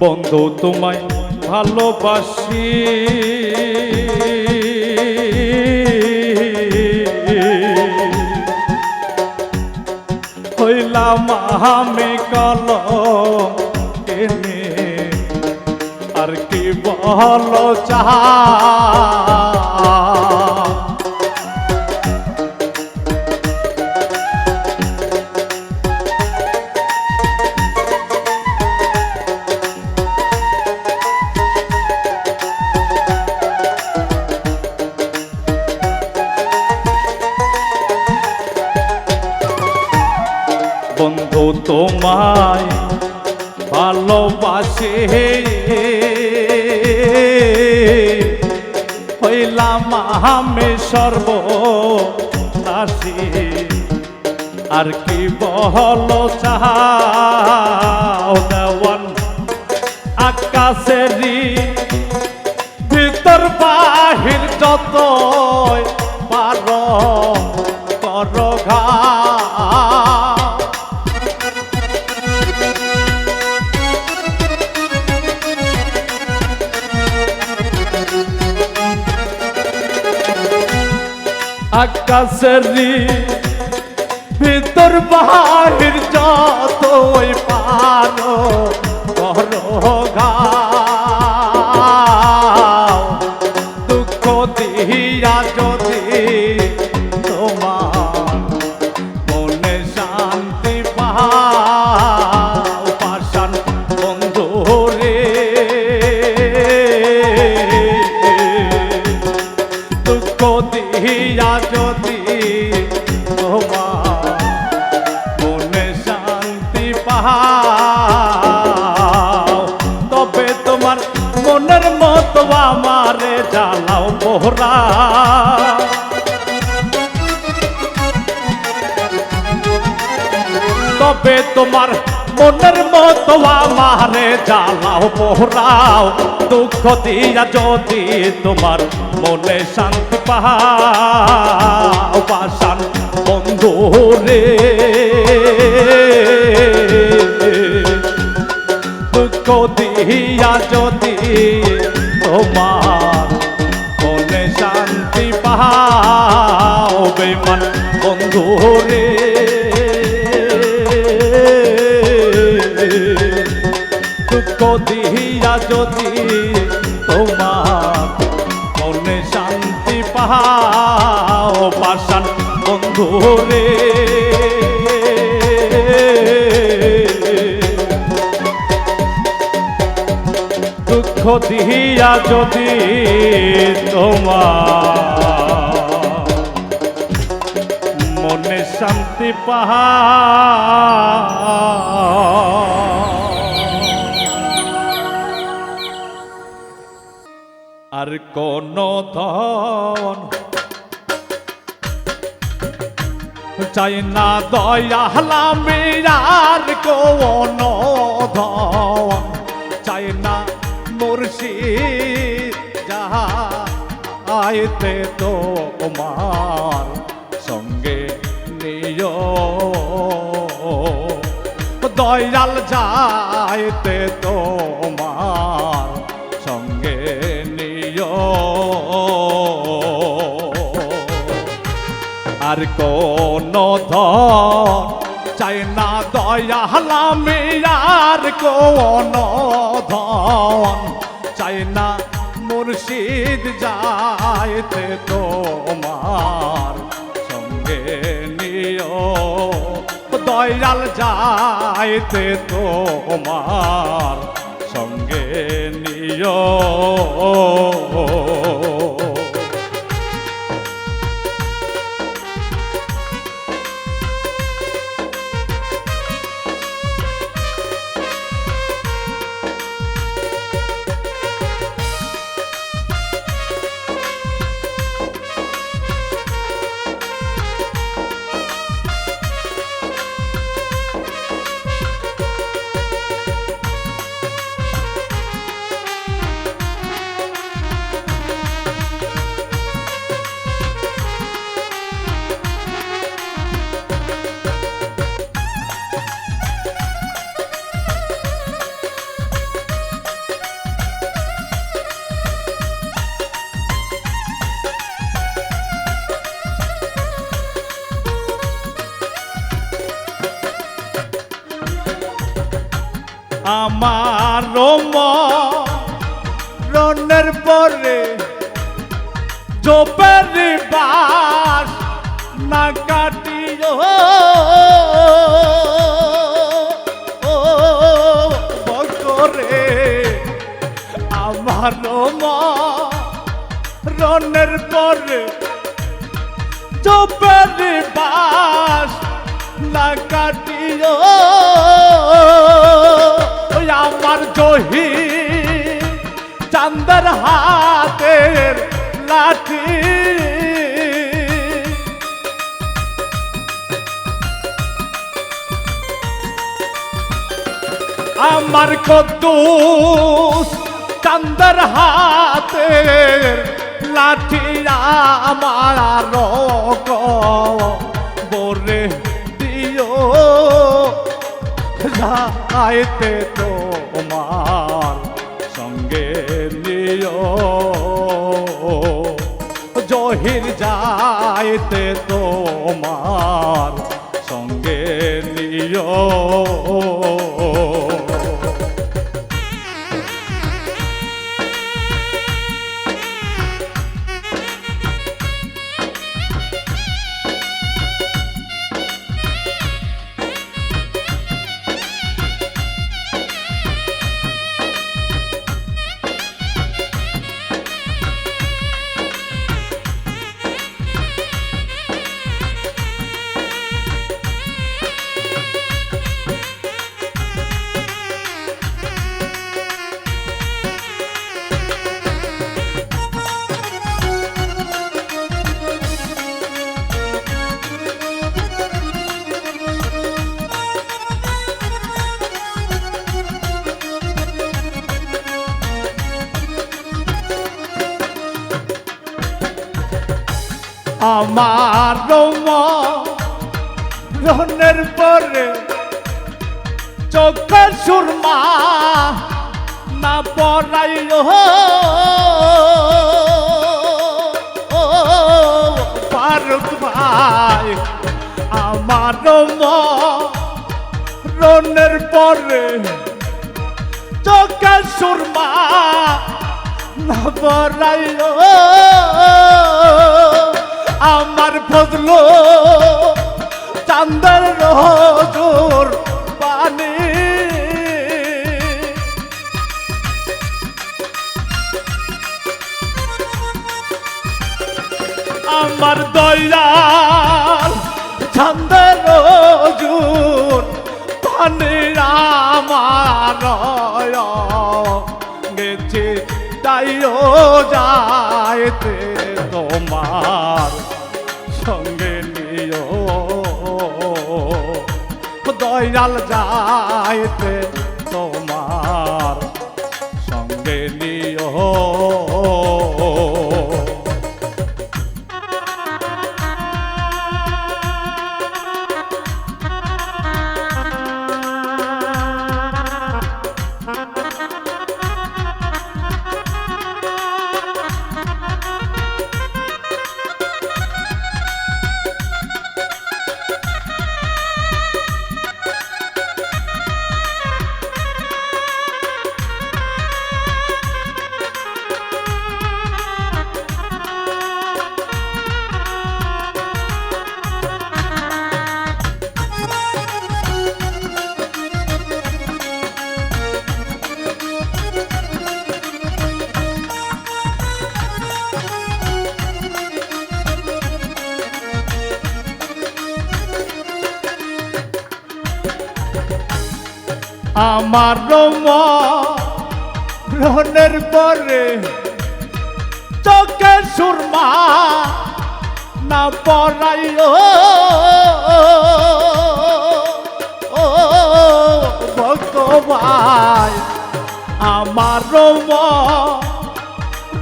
বন্ধু তোমায় ভালোবাসি হইলাম আমি কলঙ্কিনী আর কি বলো চাহ বন্ধু তোমায় ভালোবাসি হইলাম আমি সর্বনাশী আর কি বলো চাও দেওয়ান আকাশেরই ভিতর বাহির যত পারো করো ঘা আকাশেরই ভিতর বাহির যতই পারো করো ঘাও দুঃখ দিয়া যদি তোমার মনে শান্তি পাও পাষাণ বন্ধু রে দুঃখ দিয়া যদি তোমার মনে শান্তি পাও তবে তোমার মনের মতো আমারে জ্বালাও পোহরা তবে তোমার মনের মতো আমারে জ্বালাও পোহরাও দুঃখ দিয়া যদি তোমার মনে শান্তি পাও পাষাণ বন্ধু রে দুঃখ দিয়া যদি তোমার মনে শান্তি পাও বেমান বন্ধু রে দুঃখ দিয়া যদি তোমার মনে শান্তি পাও পাষাণ বন্ধু রে দিয়া যদি তোমার মনে শান্তি পাহা আর কোন ধন চাই না দয়ালামি আর কোন ধন চাই না মুর্শিদ যাইতে তোমার সঙ্গে নিয় দয়াল যাইতে তোমার সঙ্গে নিয় আর কোন ধন চাই না দয়ালামি আর কোন ধন চাই না মুর্শিদ যাইতে তোমার সঙ্গে নিয় দয়াল যাইতে তোমার সঙ্গে নিয় আমার মরণের পরে জোপের বাস না কাটিও বকরে আমার মরণের পরে জোপের বাস না কাটিও আমার জহি চান্দার হাতের লাঠি আমার কদ্দুস চান্দার হাতের লাঠি আমার বরে দিও যাইতে তোমার সঙ্গে নিয় জহির যাইতে তোমার সঙ্গে নিয় আমার মরণের পরে চোখের সুরমা না পড়াইল ফারুক ভাই আমার মরণের পরে চোখের সুরমা না পড়াইল আমার ফজলো চান্দের রোজুর পানি আমার দয়াল ছন্দের জুন পানি আমার গেছে তাইও যাইতে তোমার সঙ্গে নিও দয়াল যাইতে তোমার সঙ্গে নিও আমার মনের পরে চোখে সুরমা না পড়াইও ও ভগবান আমার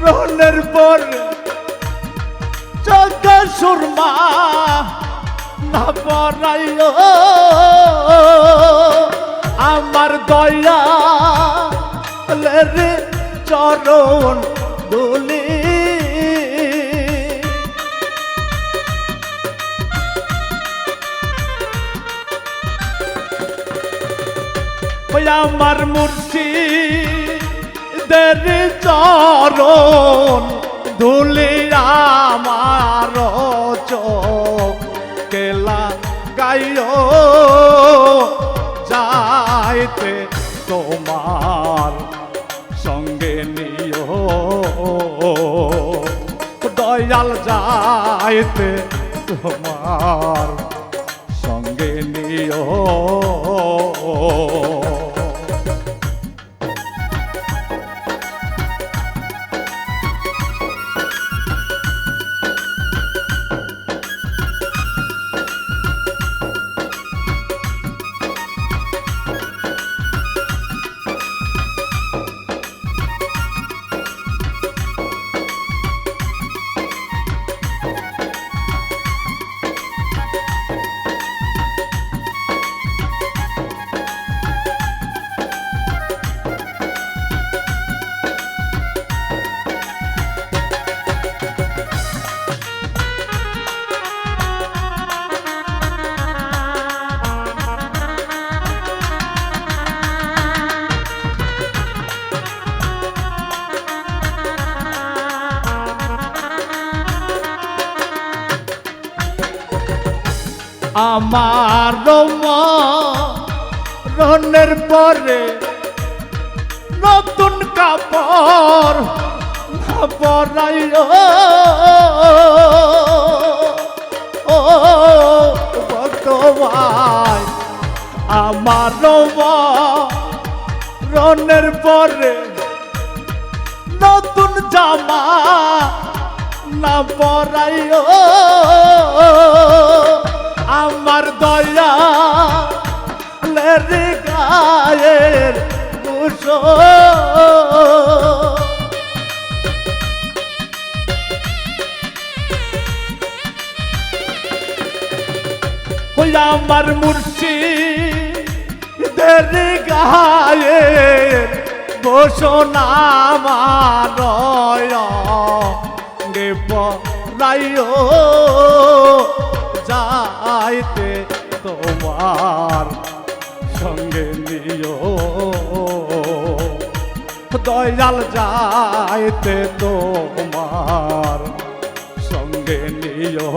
মনের পরে চোখে সুরমা না পড়াইও আমার দয়ালের চরণ দুলি আমার মুর্শিদের চরণ ধুলি আমার চোখ কেলা গাইও যাইতে তোমার সঙ্গে নিও দয়াল যাইতে তোমার সঙ্গে নিও আমার মরণের পরে নতুন কাপড় না পরাইও ও ভগবান আমার মরণের পরে নতুন জামা না পরাইও আমার দয়ালের গায়ের মুসো আমার মুর্শিদের গায়ের ঘোষণা মানয় গে পরাইও যাইতে তোমার সঙ্গে নিও দয়াল যাইতে তোমার সঙ্গে নিও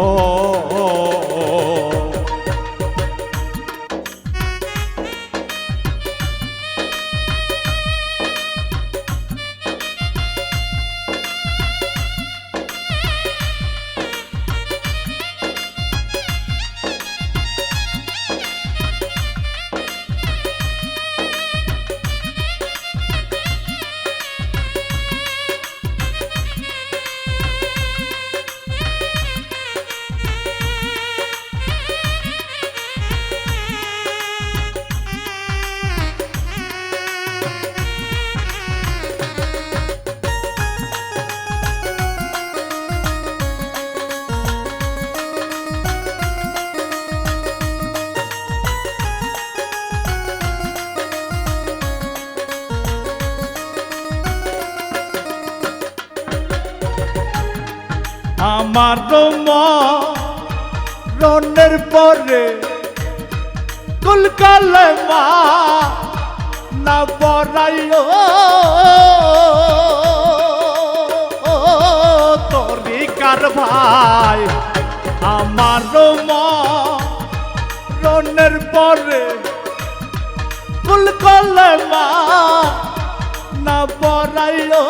আমার মরণের পরে কুলকালে মা না পড়াইও তরিকার ভাই আমার মরণের পরে কুলকালে মা না পড়াইও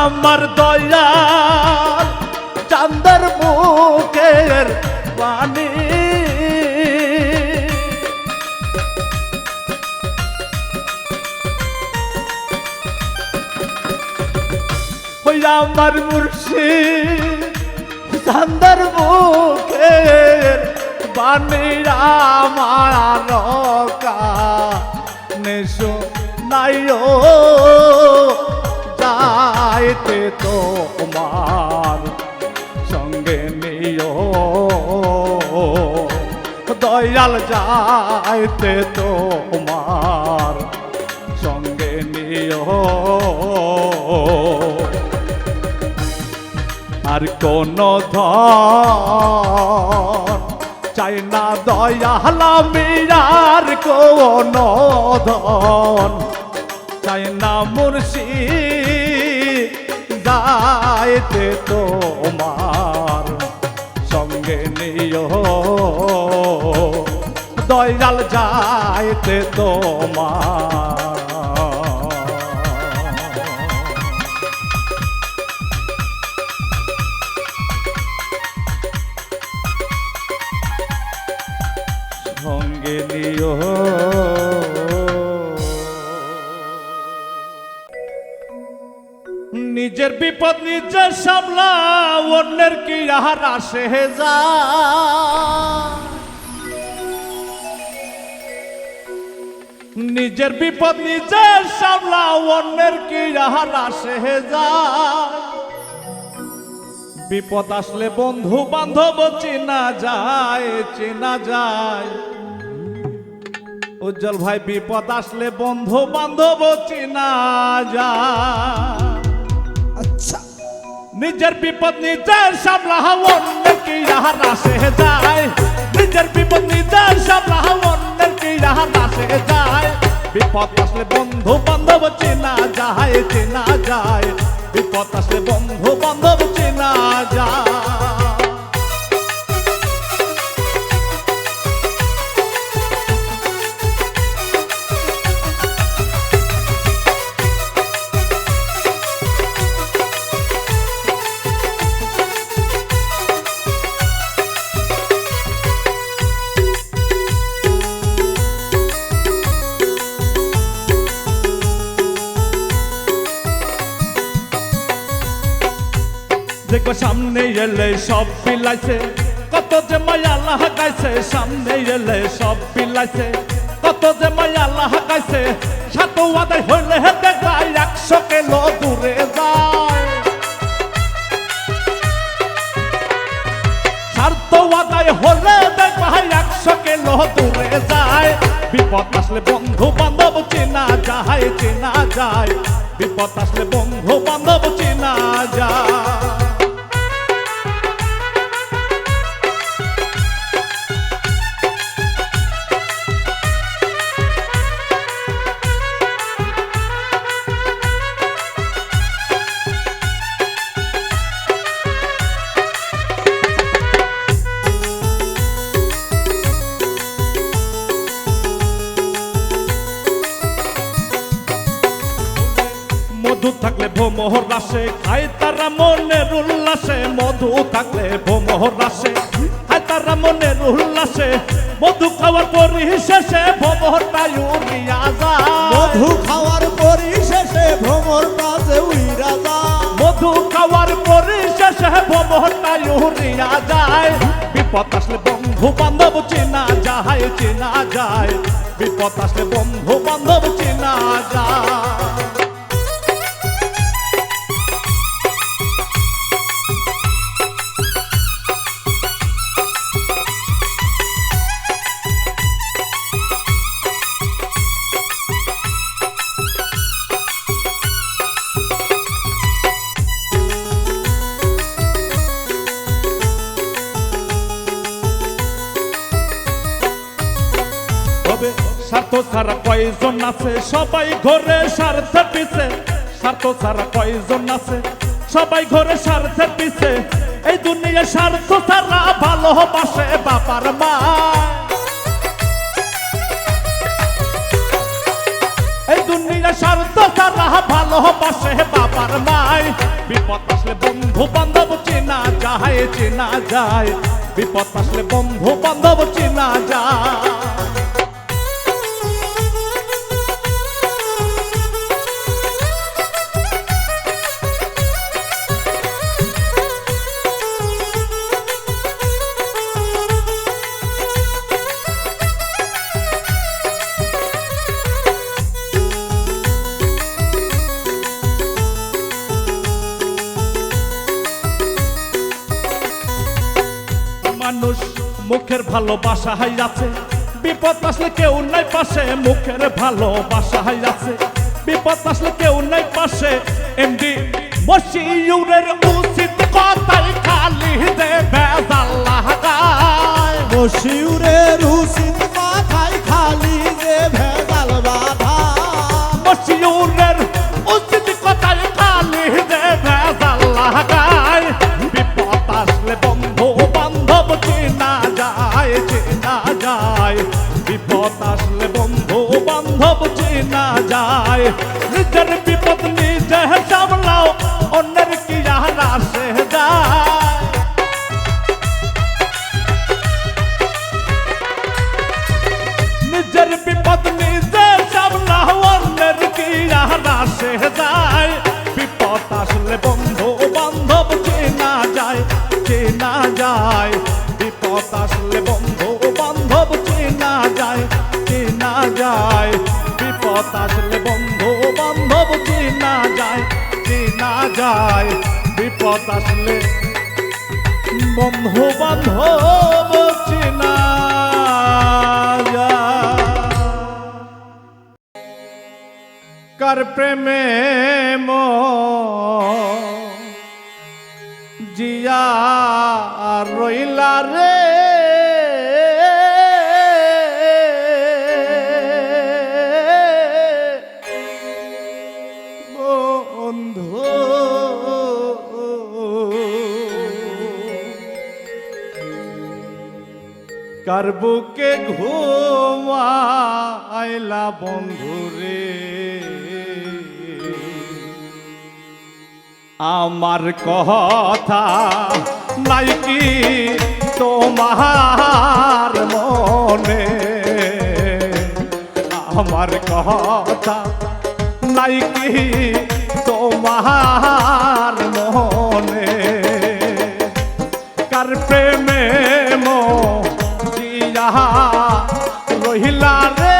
আমার দয়াল চাঁদের মুখের বাণী ওই আমার মুর্শিদ চাঁদের মুখের বাণী আমার কানেশো নাইও যাইতে তোমার সঙ্গে নিও দয়াল যাইতে তোমার সঙ্গে নিও আর কোন ধন চাই না দয়াল মিরার কোন ধন চাই না মুর্শিদ যাইতে তোমার সঙ্গে নিও দয়াল যাইতে তোমার সঙ্গে নিও নিজের বিপদ নিজে সামলা অন্যের কি আহার আসে যা নিজের বিপদ নিজে সামলা অন্যের কি আহার আসে যা বিপদ আসলে বন্ধু বান্ধব চেনা যায় উজ্জ্বল ভাই বিপদ আসলে বন্ধু বান্ধব চেনা যায় আচ্ছা নিজের বিপদ নিজের সামলা অন্যের কি আহার আসে যায় নিজের বিপদ নিজের সামলা অন্যের কি আহার আসে যায় বিপদ আসলে বন্ধু বান্ধব চেনা যায় বিপদ আসলে বন্ধু বান্ধব চেনা যায় দেখো সামনে এলে সব পিলাইছে কত যে মায়া লাগাইছে সামনে এলে সব পিলাইছে কত যে মায়া লাগাইছে সাত আদায় হইলে দেখবা 100 কিলো দূরে যায় স্বার্থ আদায় হলে দেখবা 100 কিলো দূরে যায় বিপদ আসলে বন্ধু বান্ধব চেনা যায় বিপদ আসলে বন্ধু বান্ধব চেনা যায় মধু থাকলে ভোমোহর রাসে খায় তারা মনের উল্লাসে মধু থাকলে ভোমোহর রাসে খায় তারা মনের উল্লাসে মধু খাওয়ার পরিশেষে ভোমোহরটা উড়িয়া যায় মধু খাওয়ার পরিশেষে ভ্রমরটা যে উইরা যায় মধু খাওয়ার পরিশেষে ভোমোহরটা উড়িয়া যায় বিপদ আসলে বন্ধু বান্ধব চেনা যায় বিপদ আসলে বন্ধু বান্ধব চেনা যায় ছাড়া কয়জন আছে সবাই ঘরে স্বার্থের পিছে, স্বার্থ ছাড়া কয়জন আছে সবাই ঘরে স্বার্থের পিছে। এই দুনিয়া স্বার্থ ছাড়া ভালোবাসে বাবার মা, এই দুনিয়া স্বার্থ ছাড়া ভালোবাসে বাবার মাই। বিপদ আসলে বন্ধু বান্ধব চেনা যায়, চেনা যায়, বিপদ আসলে বন্ধু বান্ধব চেনা যায়। মানুষ মুখের ভালোবাসা হাই আছে, বিপদ আসলে কেউ নাই পাশে, মুখের ভালোবাসা হাই আছে, বিপদ আসলে কেউ নাই পাশে। এমডি মশিউরের উচিত কথাই খালি দে ভেজাল লাগায়, মশিউরের উচিত মাথায় খালি যে ভেজাল বাধা, মশিউরের উচিত কথাই খালি দে ভেজাল লাগায়। বিপদ আসলে বন্ধু বান্ধব চেনা যায়, চেনা যায়, বিপদ আসলে বন্ধু বান্ধব চেনা যায়। নিজের বিপদ নিজে সামলাও, অন্যের কি আর আসে যায়। নিজের বিপদ নিজে সামলাও, অন্যের কি আর আসে যায়। বিপদ আসলে বন্ধু বান্ধব চেনা যায়, চেনা যায়, বিপদ আসলে বন্ধু বান্ধব চেনা যায়, চেনা যায়, বিপদ আসলে বন্ধু বান্ধব চেনা যায়, চেনা যায়, বিপদ আসলে বন্ধু বান্ধব চেনা যায়। কার প্রেমে জিয়া রইলা রে, বন্ধু কার বুকে ঘুমাইলা বন্ধু রে। আমার কথা নাই কি তোমার মনে, আমার কথা নাই কি তোমার মনে। কার প্রেমে জিয়া রহিলা রে,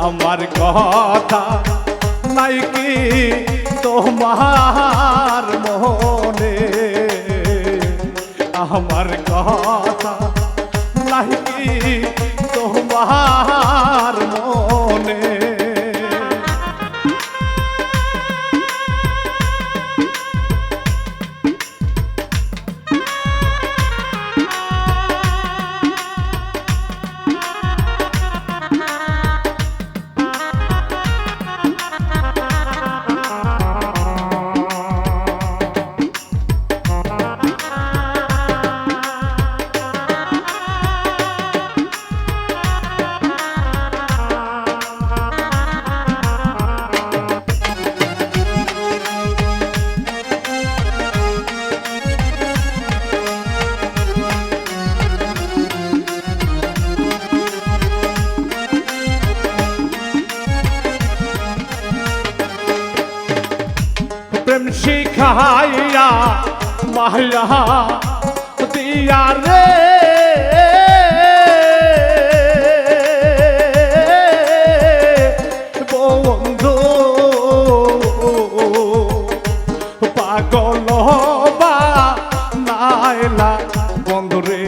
আমার কথা নাই কি তোমার মনে, আমার কথা নাই কি তোমার মনে। প্রেম শিখাইয়া মায়া দিয়া রে, বন্ধু পাগল বানাইলা বন্ধু রে।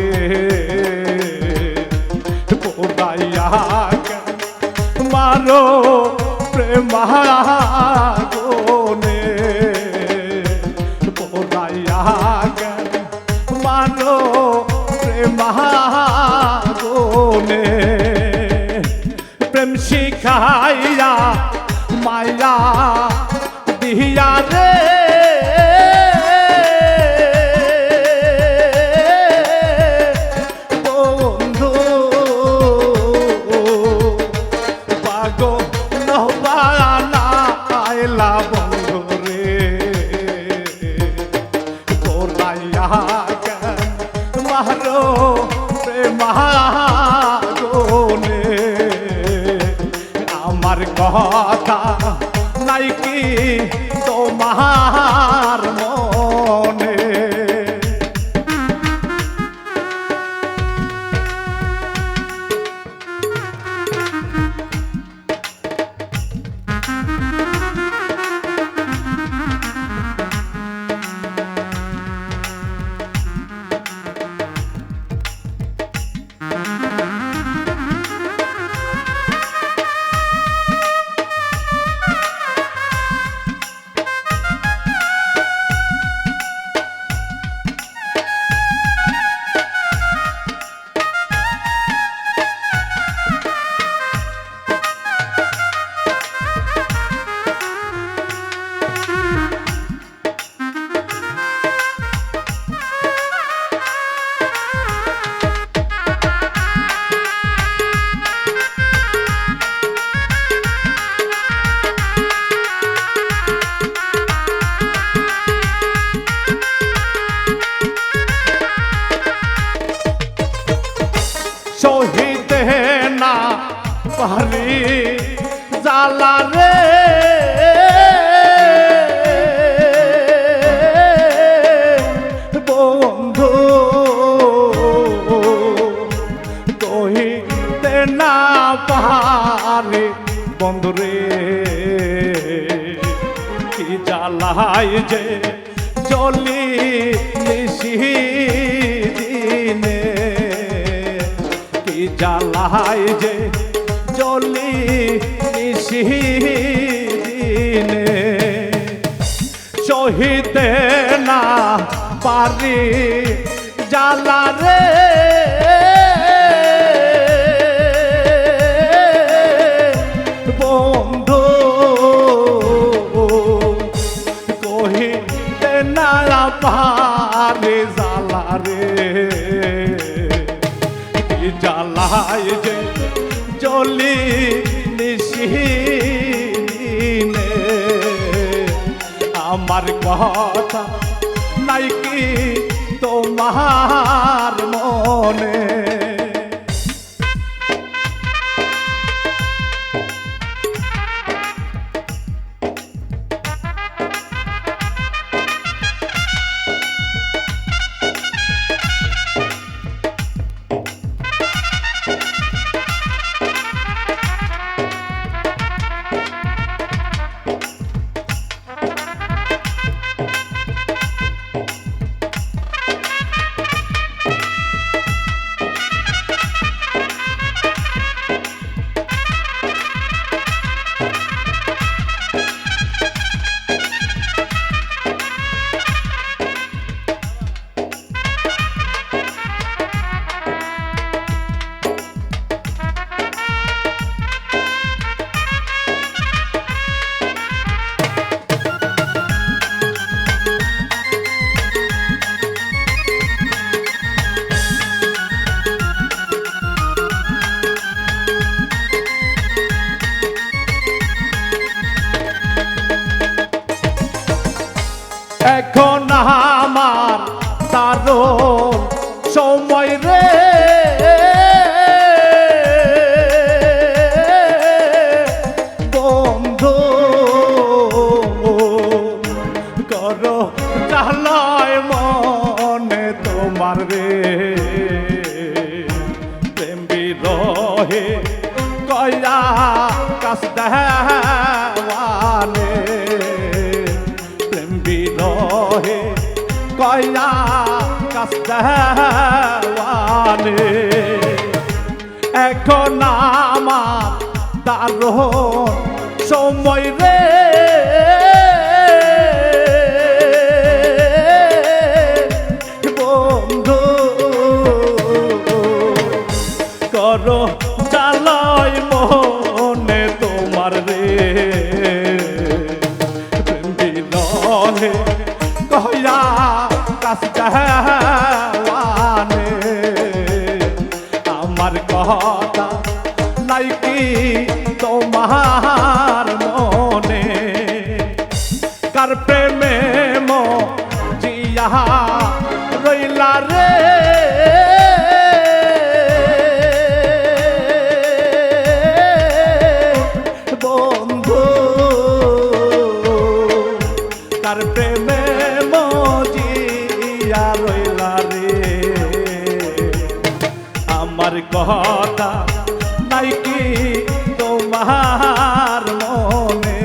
ভুলিয়া রে বন্ধু পাগল নহবানা আইলা বন্ধু রে তোরাইয়া কেন মারো প্রেমাগনে আমার কথা নাই কি তোমার মনে সহিতে না পারি জ্বালা রে বন্ধু কহিতে না পারি বন্ধু রে কি জ্বালাই যে চলি নিশি দিনে জ্বালাই যে জলি নিশিদিনে সহিতে না পারি জ্বালা রে বন্ধু কহিতে না পারি জ্বালা রে জ্বালাই যে জলি নিশিদিনে আমার কথা নাই কি তোমার মনে এখন আমার দারুণ সময় রে বন্ধু করো চালয় মনে তোমার রে প্রেম বিরহে কয়া কাছ দেওয়ানে বিরহে কয়া কাছ দেওয়ানে এখন আমার দারুণ সময় রে বন্ধু করো চালয় মনে তোমার রে বলে কয়া কাছ দেওয়ানে আমার কথা নাই কি তোমার মনে কার প্রেমে জিয়া রইলা রে বন্ধু কার প্রেমে মজিয়া রইলা রে আমার কথা নাই কি তোমার মনে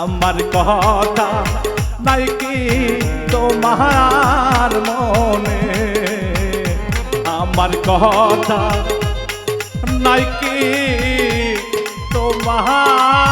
আমার কথা নাই কি তোমার মনে আমার কথা নাই কি তোমার